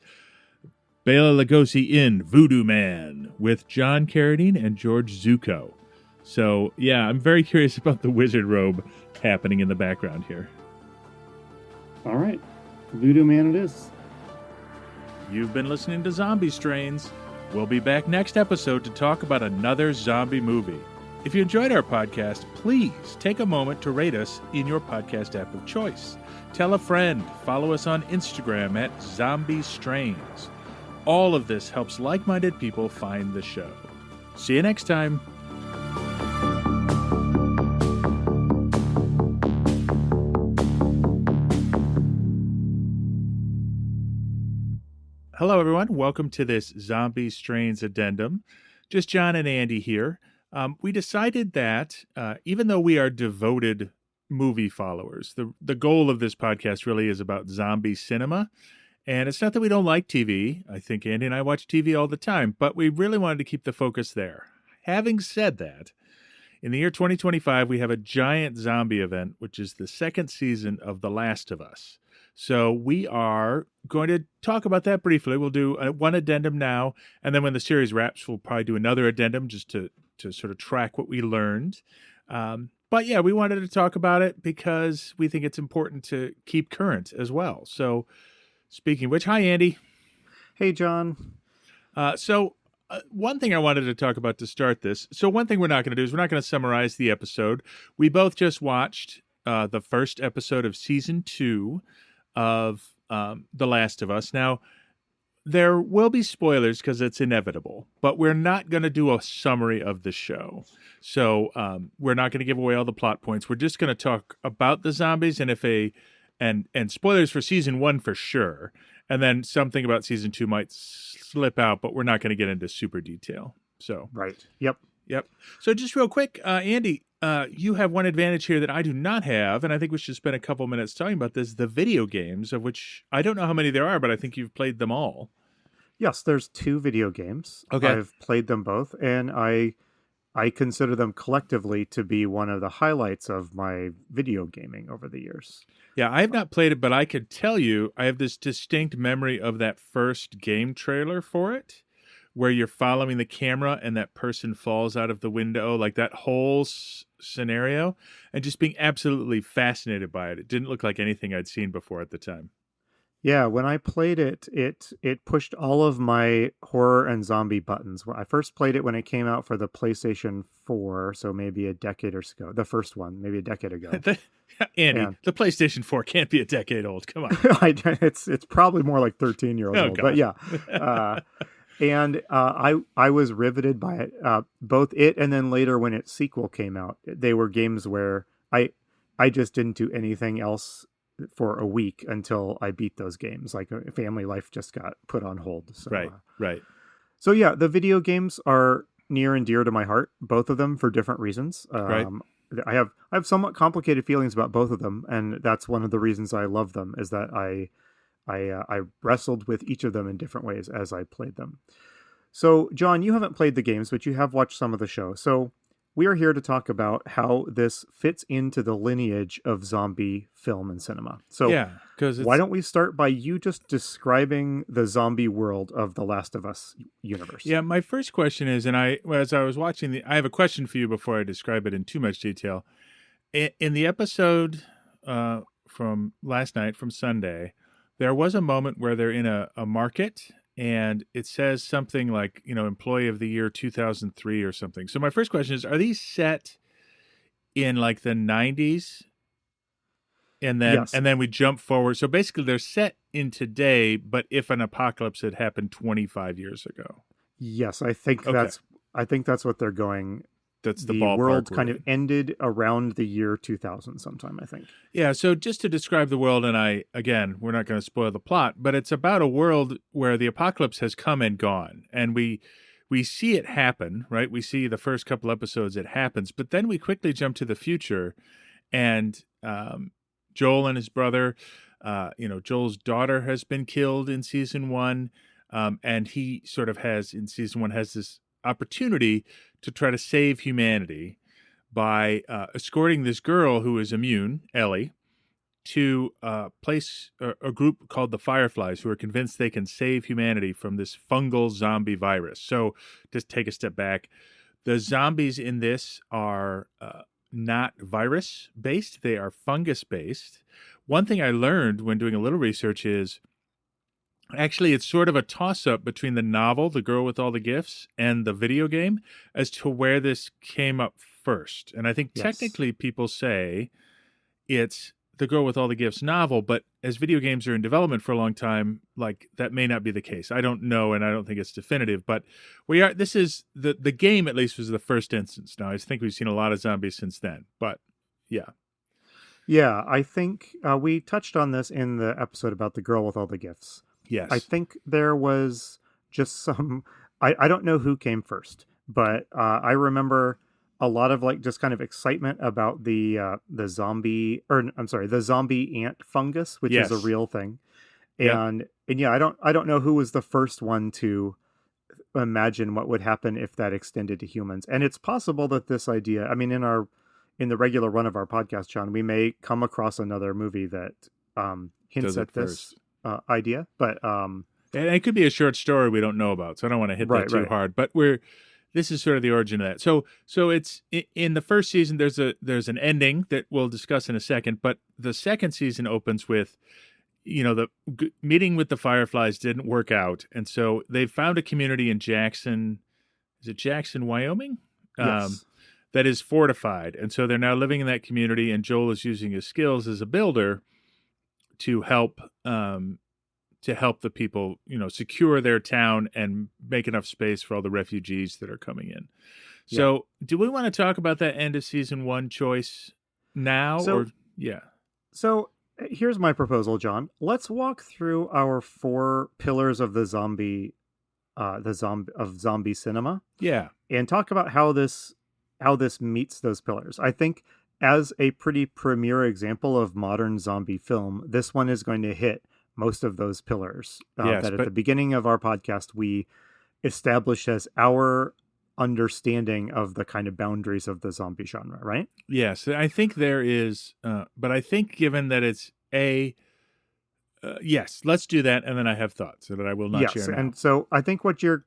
Bela Lugosi in Voodoo Man with John Carradine and George Zucco. So, yeah, I'm very curious about the wizard robe happening in the background here. All right. Voodoo Man it is. You've been listening to Zombie Strains. We'll be back next episode to talk about another zombie movie. If you enjoyed our podcast, please take a moment to rate us in your podcast app of choice. Tell a friend. Follow us on Instagram at Zombie Strains. All of this helps like-minded people find the show. See you next time. Hello, everyone. Welcome to this Zombie Strains addendum. Just John and Andy here. We decided that even though we are devoted movie followers, the goal of this podcast really is about zombie cinema. And it's not that we don't like TV. I think Andy and I watch TV all the time, but we really wanted to keep the focus there. Having said that, in the year 2025, we have a giant zombie event, which is the second season of The Last of Us. So we are going to talk about that briefly. We'll do one addendum now, and then when the series wraps, we'll probably do another addendum just to sort of track what we learned. But yeah, we wanted to talk about it because we think it's important to keep current as well. So speaking of which, hi, Andy. Hey, John. So one thing I wanted to talk about to start this. So one thing we're not going to do is we're not going to summarize the episode. We both just watched the first episode of season 2 of The Last of Us. Now, there will be spoilers because it's inevitable, but we're not going to do a summary of the show. So we're not going to give away all the plot points. We're just going to talk about the zombies and spoilers for season 1 for sure. And then something about season 2 might slip out, but we're not going to get into super detail. So right. Yep. So just real quick, Andy, you have one advantage here that I do not have, and I think we should spend a couple minutes talking about this, the video games, of which I don't know how many there are, but I think you've played them all. Yes, there's 2 video games. Okay. I've played them both, and I I consider them collectively to be one of the highlights of my video gaming over the years. Yeah, I have not played it, but I could tell you I have this distinct memory of that first game trailer for it, where you're following the camera and that person falls out of the window, like that whole scenario, and just being absolutely fascinated by it. It didn't look like anything I'd seen before at the time. Yeah, when I played it, it pushed all of my horror and zombie buttons. When I first played it when it came out for the PlayStation 4, so maybe a decade or so. The first one, maybe a decade ago. Andy, And- the PlayStation 4 can't be a decade old. Come on. It's probably more like 13 years old, but yeah. And I was riveted by it. Both it and then later when its sequel came out, they were games where I just didn't do anything else for a week until I beat those games. Like family life just got put on hold. So, Right. So yeah, the video games are near and dear to my heart, both of them for different reasons. Right. I have somewhat complicated feelings about both of them, and that's one of the reasons I love them, is that I wrestled with each of them in different ways as I played them. So, John, you haven't played the games, but you have watched some of the show. So we are here to talk about how this fits into the lineage of zombie film and cinema. So yeah, because why don't we start by you just describing the zombie world of the Last of Us universe? Yeah, my first question is, and as I was watching I have a question for you before I describe it in too much detail. In the episode from last night, from Sunday, there was a moment where they're in a market, and it says something like, employee of the year 2003 or something. So my first question is, are these set in like the 90s? And then Yes. and then we jump forward. So basically they're set in today, but if an apocalypse had happened 25 years ago. Yes, I think Okay. that's what they're going. That's the The ballpark world we're kind in. of ended around the year 2000 sometime, I think. Yeah, so just to describe the world, and we're not going to spoil the plot, but it's about a world where the apocalypse has come and gone, and we see it happen, right? We see the first couple episodes it happens, but then we quickly jump to the future, and Joel and his brother, Joel's daughter has been killed in season 1, and he sort of has, in season 1, has this opportunity to try to save humanity by escorting this girl who is immune, Ellie, to place a group called the Fireflies, who are convinced they can save humanity from this fungal zombie virus. So just take a step back. The zombies in this are not virus-based. They are fungus-based. One thing I learned when doing a little research is actually it's sort of a toss-up between the novel, The Girl with All the Gifts, and the video game as to where this came up first. And I think Yes. technically people say it's The Girl with All the Gifts novel, but as video games are in development for a long time, like that may not be the case. I don't know, and I don't think it's definitive, but this is the game, at least, was the first instance. Now I think we've seen a lot of zombies since then, but yeah. Yeah, I think we touched on this in the episode about the girl with all the gifts. Yes. I think there was just some, I don't know who came first, but I remember a lot of like just kind of excitement about the zombie, or I'm sorry, the zombie ant fungus, which is a Yes. real thing. Yeah. And yeah, I don't know who was the first one to imagine what would happen if that extended to humans. And it's possible that this idea, I mean, in the regular run of our podcast, John, we may come across another movie that hints Does it at this idea, but and it could be a short story we don't know about, so I don't want to hit that too hard. But this is sort of the origin of that. So it's in the first season. There's an ending that we'll discuss in a second. But the second season opens with, the meeting with the Fireflies didn't work out, and so they found a community in Jackson. Is it Jackson, Wyoming? yes. That is fortified, and so they're now living in that community. And Joel is using his skills as a builder to help the people, secure their town and make enough space for all the refugees that are coming in. So do we want to talk about that end of season 1 choice now? So here's my proposal, John. Let's walk through our 4 pillars of the zombie cinema. Yeah. And talk about how this meets those pillars. I think as a pretty premier example of modern zombie film, this one is going to hit most of those pillars that at the beginning of our podcast we established as our understanding of the kind of boundaries of the zombie genre, right? Yes, I think there is, but I think given that it's yes, let's do that, and then I have thoughts that I will not share now. And so I think what you're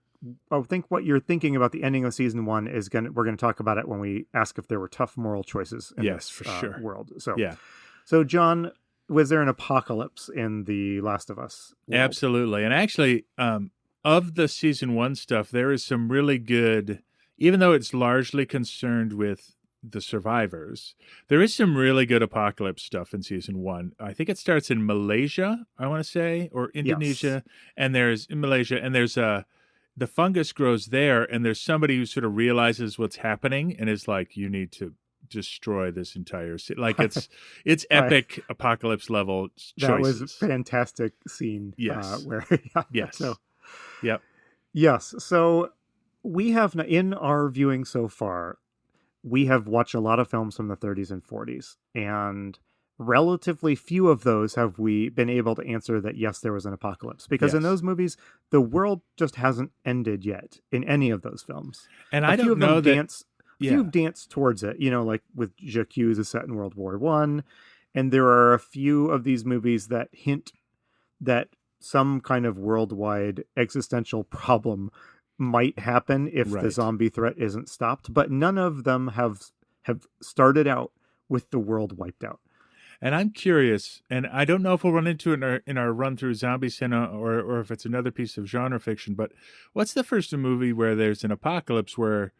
thinking about the ending of season 1 is we're gonna talk about it when we ask if there were tough moral choices in this for sure. world. So Yeah. So John, was there an apocalypse in the Last of Us world? Absolutely, and actually, of the season 1 stuff, there is some really good, even though it's largely concerned with the survivors, there is some really good apocalypse stuff in season 1. I think it starts in Malaysia, I want to say, or Indonesia, and there's in Malaysia, and there's the fungus grows there, and there's somebody who sort of realizes what's happening and is like, you need to destroy this entire city. Like it's epic apocalypse level choices. That was a fantastic scene. Yes. Yes. So, yep. Yes. So we have, in our viewing so far, we have watched a lot of films from the 30s and 40s, and relatively few of those have we been able to answer that, yes, there was an apocalypse. Because in those movies, the world just hasn't ended yet in any of those films. And I don't know that... Few dance towards it, like with Jacques is set in World War I, and there are a few of these movies that hint that some kind of worldwide existential problem might happen if the zombie threat isn't stopped, but none of them have started out with the world wiped out. And I'm curious, and I don't know if we'll run into it in our run through zombie cinema or if it's another piece of genre fiction, but what's the first movie where there's an apocalypse where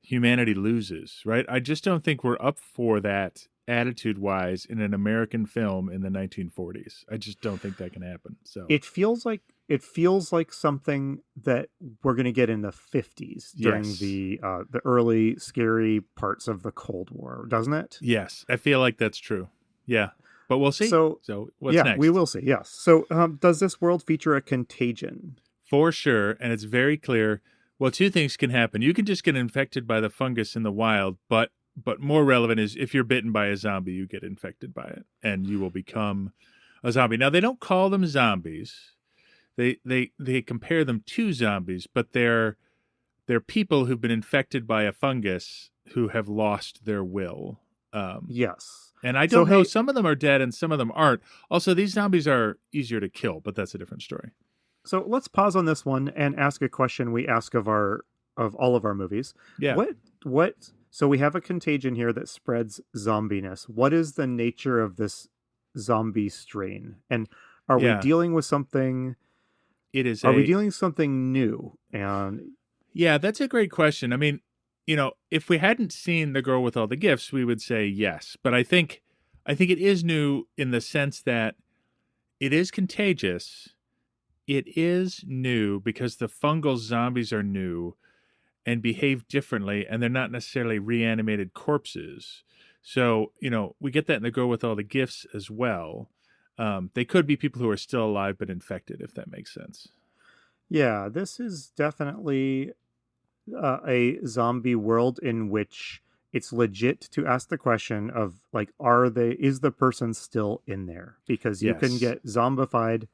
humanity loses, right? I just don't think we're up for that attitude-wise in an American film in the 1940s. I just don't think that can happen. So it feels like something that we're going to get in the 50s during the early scary parts of the Cold War, doesn't it? Yes, I feel like that's true. Yeah, but we'll see. So what's next? We will see. Yes. So does this world feature a contagion? For sure, and it's very clear. Well, two things can happen. You can just get infected by the fungus in the wild, but more relevant is if you're bitten by a zombie, you get infected by it, and you will become a zombie. Now, they don't call them zombies. They compare them to zombies, but they're people who've been infected by a fungus who have lost their will. Yes. And I don't know, some of them are dead and some of them aren't. Also, these zombies are easier to kill, but that's a different story. So let's pause on this one and ask a question we ask of all of our movies. Yeah. So we have a contagion here that spreads zombiness. What is the nature of this zombie strain? And are we dealing with something? Are we dealing with something new? And yeah, that's a great question. I mean, if we hadn't seen The Girl with All the Gifts, we would say yes. But I think it is new in the sense that it is contagious. It is new because the fungal zombies are new and behave differently, and they're not necessarily reanimated corpses. So, we get that in The Girl with All the Gifts as well. They could be people who are still alive but infected, if that makes sense. Yeah, this is definitely a zombie world in which it's legit to ask the question of, like, is the person still in there? Because you can get zombified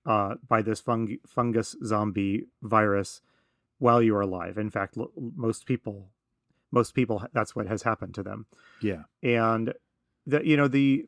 by this fungus zombie virus while you're alive. In fact, most people, that's what has happened to them. Yeah. And the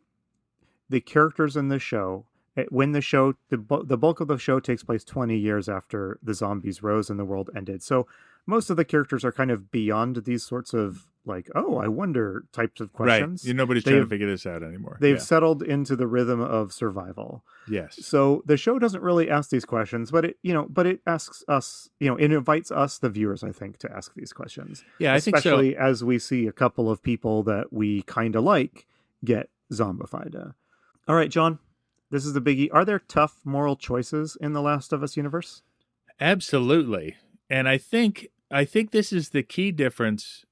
characters in the show, when the bulk of the show takes place 20 years after the zombies rose and the world ended. So most of the characters are kind of beyond these sorts of, like, oh, I wonder types of questions. Right. Nobody's trying to figure this out anymore. They've settled into the rhythm of survival. Yes. So the show doesn't really ask these questions, but it asks us, it invites us, the viewers, I think, to ask these questions. Yeah, I think so. Especially as we see a couple of people that we kind of like get zombified. All right, John, this is the biggie. Are there tough moral choices in the Last of Us universe? Absolutely. And I think this is the key difference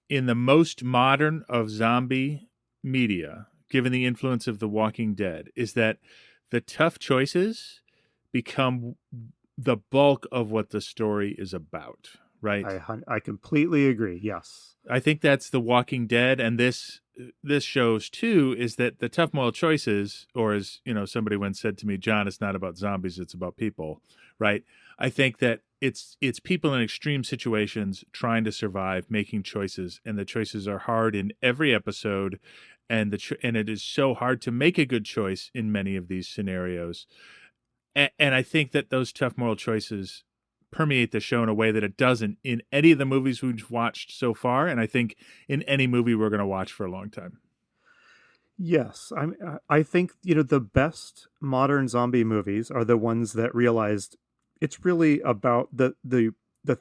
in the most modern of zombie media, given the influence of The Walking Dead, is that the tough choices become the bulk of what the story is about, right? I completely agree, yes. I think that's The Walking Dead, and this shows, too, is that the tough moral choices, or as somebody once said to me, John, it's not about zombies, it's about people, right? I think that it's people in extreme situations trying to survive, making choices, and the choices are hard in every episode, and and it is so hard to make a good choice in many of these scenarios. And I think that those tough moral choices permeate the show in a way that it doesn't in any of the movies we've watched so far, and I think in any movie we're going to watch for a long time. Yes, I think the best modern zombie movies are the ones that realized it's really about the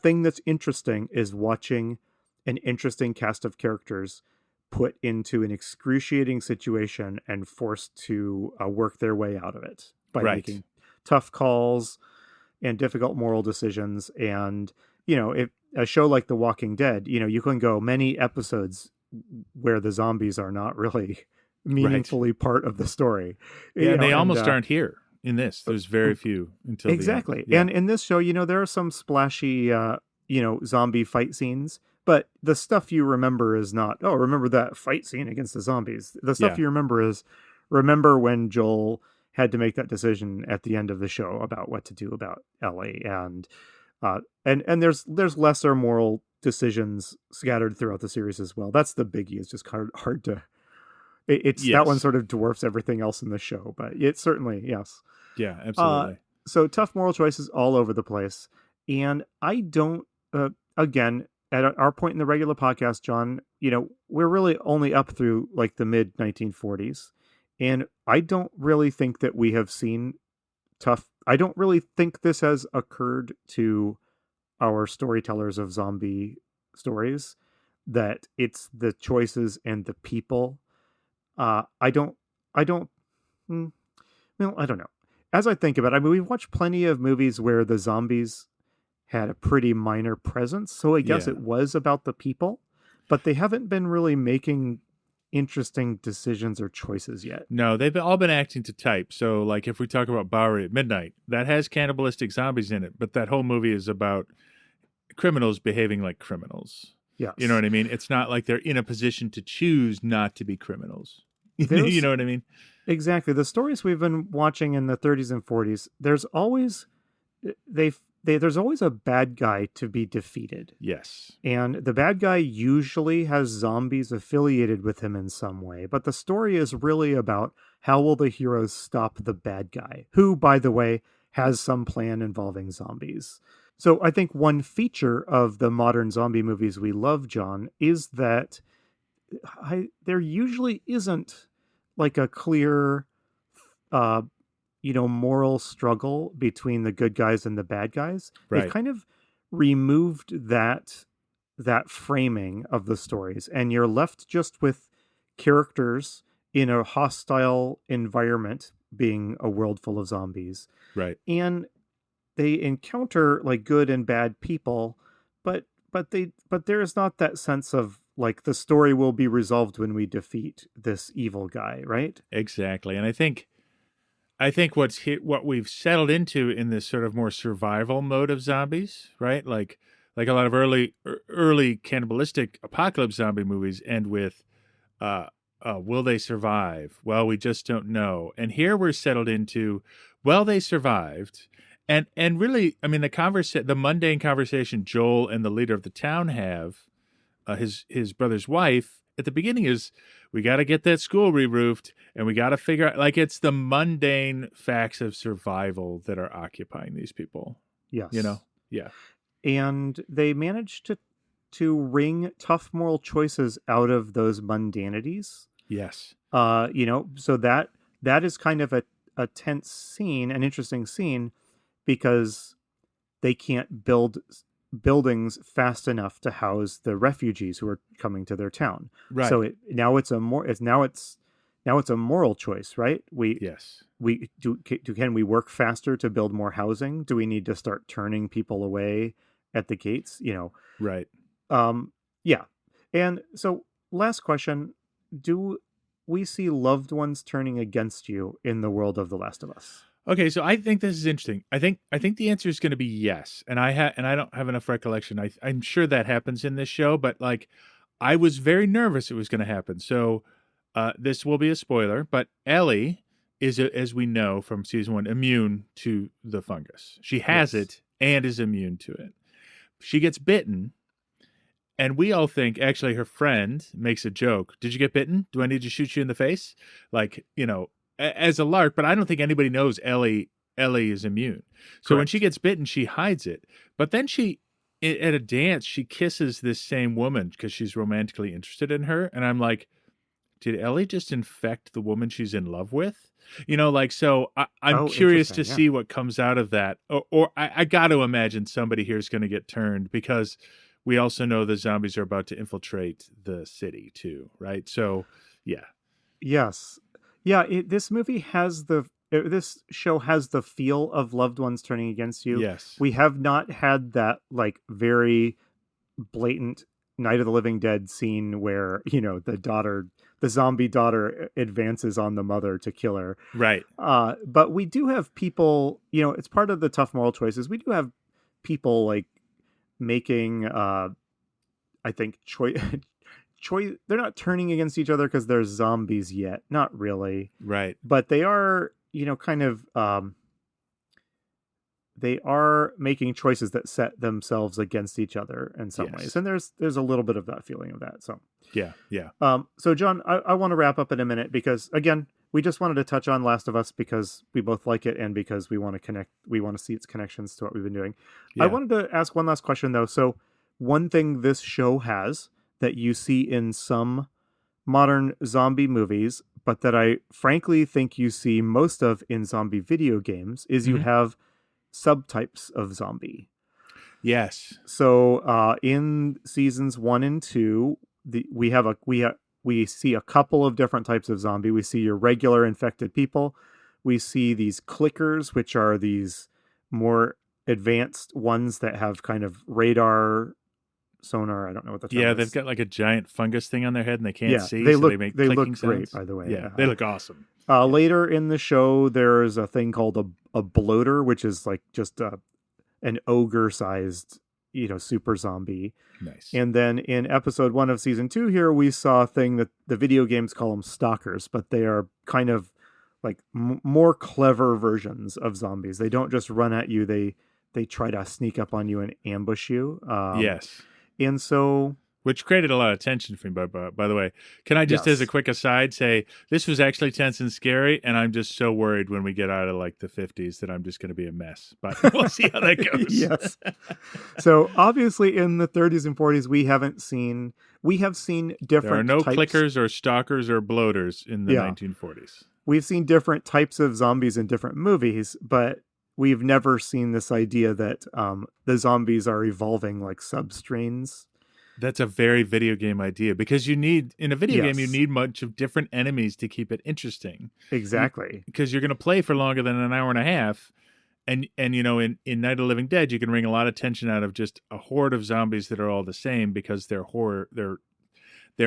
thing that's interesting is watching an interesting cast of characters put into an excruciating situation and forced to work their way out of it by making tough calls and difficult moral decisions. And if a show like The Walking Dead, you can go many episodes where the zombies are not really meaningfully part of the story. Yeah, they almost aren't here in this. There's very few until exactly. The end. Yeah. And in this show, there are some splashy zombie fight scenes, but the stuff you remember is not, oh, remember that fight scene against the zombies. The stuff you remember is when Joel had to make that decision at the end of the show about what to do about Ellie, and there's lesser moral decisions scattered throughout the series as well. That's the biggie. It's just hard to. It's that one sort of dwarfs everything else in the show, but it's certainly yes. Yeah, absolutely. So tough moral choices all over the place, and I don't. Again, at our point in the regular podcast, John, we're really only up through like the mid 1940s. And I don't really think that we have seen tough. I don't really think this has occurred to our storytellers of zombie stories, that it's the choices and the people. I don't know. As I think about it, I mean, we've watched plenty of movies where the zombies had a pretty minor presence. So I guess it was about the people, but they haven't been really making interesting decisions or choices yet. No, they've all been acting to type. So like if we talk about Bowery at Midnight, that has cannibalistic zombies in it, but that whole movie is about criminals behaving like criminals. Yes. You know what I mean? It's not like they're in a position to choose not to be criminals. You know what I mean? Exactly. The stories we've been watching in the 30s and 40s, there's always there's always a bad guy to be defeated. Yes. And the bad guy usually has zombies affiliated with him in some way. But the story is really about how will the heroes stop the bad guy, who, by the way, has some plan involving zombies. So I think one feature of the modern zombie movies we love, John, is that there usually isn't like a clear moral struggle between the good guys and the bad guys. Right. They've kind of removed that framing of the stories, and you're left just with characters in a hostile environment, being a world full of zombies. Right. And they encounter like good and bad people, but there's not that sense of like the story will be resolved when we defeat this evil guy, right? Exactly. And I think what we've settled into in this sort of more survival mode of zombies, right? Like a lot of early cannibalistic apocalypse zombie movies end with, will they survive? Well, we just don't know. And here we're settled into, well, they survived. And really, I mean, the mundane conversation Joel and the leader of the town have, his brother's wife, at the beginning is, we got to get that school re-roofed, and we got to figure out, like, it's the mundane facts of survival that are occupying these people. Yes. Yeah. And they managed to wring tough moral choices out of those mundanities. Yes. So that is kind of a tense scene, an interesting scene, because they can't build buildings fast enough to house the refugees who are coming to their town. Right. So now it's a moral choice, right? Can we work faster to build more housing? Do we need to start turning people away at the gates? Right. Yeah. And so last question, do we see loved ones turning against you in the world of The Last of Us? Okay, so I think this is interesting. I think the answer is going to be yes, and I don't have enough recollection. I'm sure that happens in this show, but like, I was very nervous it was going to happen. So, this will be a spoiler, but Ellie is, as we know from season 1, immune to the fungus. She has it, and is immune to it. She gets bitten, and we all think, actually, her friend makes a joke. Did you get bitten? Do I need to shoot you in the face? Like, as a lark, but I don't think anybody knows Ellie is immune. So when Correct. she gets bitten, she hides it. But then at a dance, she kisses this same woman because she's romantically interested in her. And I'm like, did Ellie just infect the woman she's in love with? So I'm curious to see what comes out of that. Or I got to imagine somebody here is going to get turned, because we also know the zombies are about to infiltrate the city too, right? So, yeah. Yes. Yeah, this show has the feel of loved ones turning against you. Yes. We have not had that like very blatant Night of the Living Dead scene where, the zombie daughter advances on the mother to kill her. Right. But we do have people, it's part of the tough moral choices. We do have people like making, I think, choice. They're not turning against each other because they're zombies yet. Not really. Right. But they are, they are making choices that set themselves against each other in some ways. And there's a little bit of that feeling of that. So yeah. So John, I want to wrap up in a minute because, again, we just wanted to touch on Last of Us because we both like it and because we want to connect. We want to see its connections to what we've been doing. Yeah. I wanted to ask one last question though. So one thing this show has that you see in some modern zombie movies, but that I frankly think you see most of in zombie video games, is you have subtypes of zombie. Yes. So in seasons 1 and 2, we see a couple of different types of zombie. We see your regular infected people. We see these clickers, which are these more advanced ones that have kind of radar, sonar. I don't know what the term is. They've got like a giant fungus thing on their head and they can't see. They so look they make great, sounds. by the way. Yeah, they look awesome. Later in the show, there is a thing called a bloater, which is like just an ogre-sized, super zombie. Nice. And then in episode 1 of season 2 here, we saw a thing that the video games call them stalkers, but they are kind of like more clever versions of zombies. They don't just run at you. They try to sneak up on you and ambush you. Yes. And so... Which created a lot of tension for me, by the way. Can I just, as a quick aside, say this was actually tense and scary, and I'm just so worried when we get out of like the 50s that I'm just going to be a mess. But we'll see how that goes. Yes. So obviously in the 30s and 40s, we have seen different There are no types. clickers or stalkers or bloaters in the 1940s. We've seen different types of zombies in different movies, but we've never seen this idea that the zombies are evolving like substrains. That's a very video game idea, because in a video game, you need much of different enemies to keep it interesting. Exactly. Because you're going to play for longer than an hour and a half. And in Night of the Living Dead, you can wring a lot of tension out of just a horde of zombies that are all the same, because their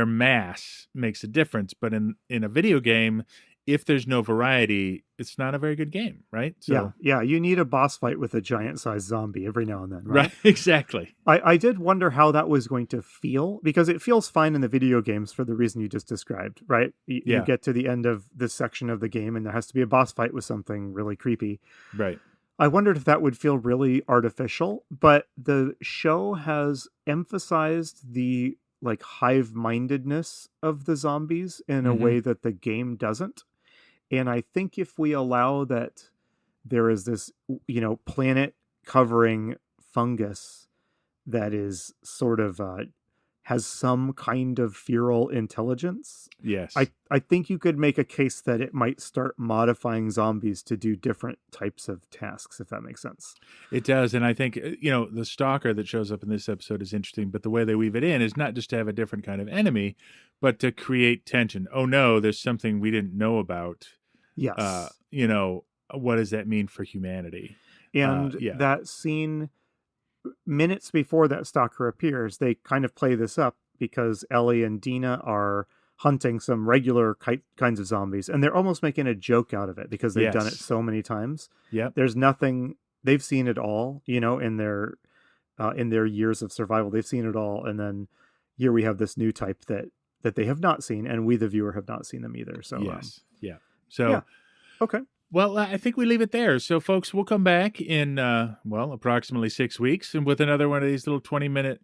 mass makes a difference. But in a video game, if there's no variety, it's not a very good game, right? So, yeah. You need a boss fight with a giant-sized zombie every now and then, right? Exactly. I did wonder how that was going to feel, because it feels fine in the video games for the reason you just described, right? You get to the end of this section of the game, and there has to be a boss fight with something really creepy. Right. I wondered if that would feel really artificial, but the show has emphasized the like hive-mindedness of the zombies in a way that the game doesn't. And I think if we allow that there is this, planet covering fungus that is sort of has some kind of feral intelligence. Yes. I think you could make a case that it might start modifying zombies to do different types of tasks, if that makes sense. It does. And I think, the stalker that shows up in this episode is interesting, but the way they weave it in is not just to have a different kind of enemy, but to create tension. Oh no, there's something we didn't know about. Yes. What does that mean for humanity? And that scene, minutes before that stalker appears, they kind of play this up because Ellie and Dina are hunting some regular kinds of zombies, and they're almost making a joke out of it because they've done it so many times. Yeah, there's nothing, they've seen it all, in their years of survival. They've seen it all, and then here we have this new type that they have not seen, and we the viewer have not seen them either. So So okay. Well, I think we leave it there. So, folks, we'll come back in, approximately 6 weeks and with another one of these little 20-minute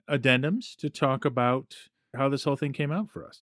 addendums to talk about how this whole thing came out for us.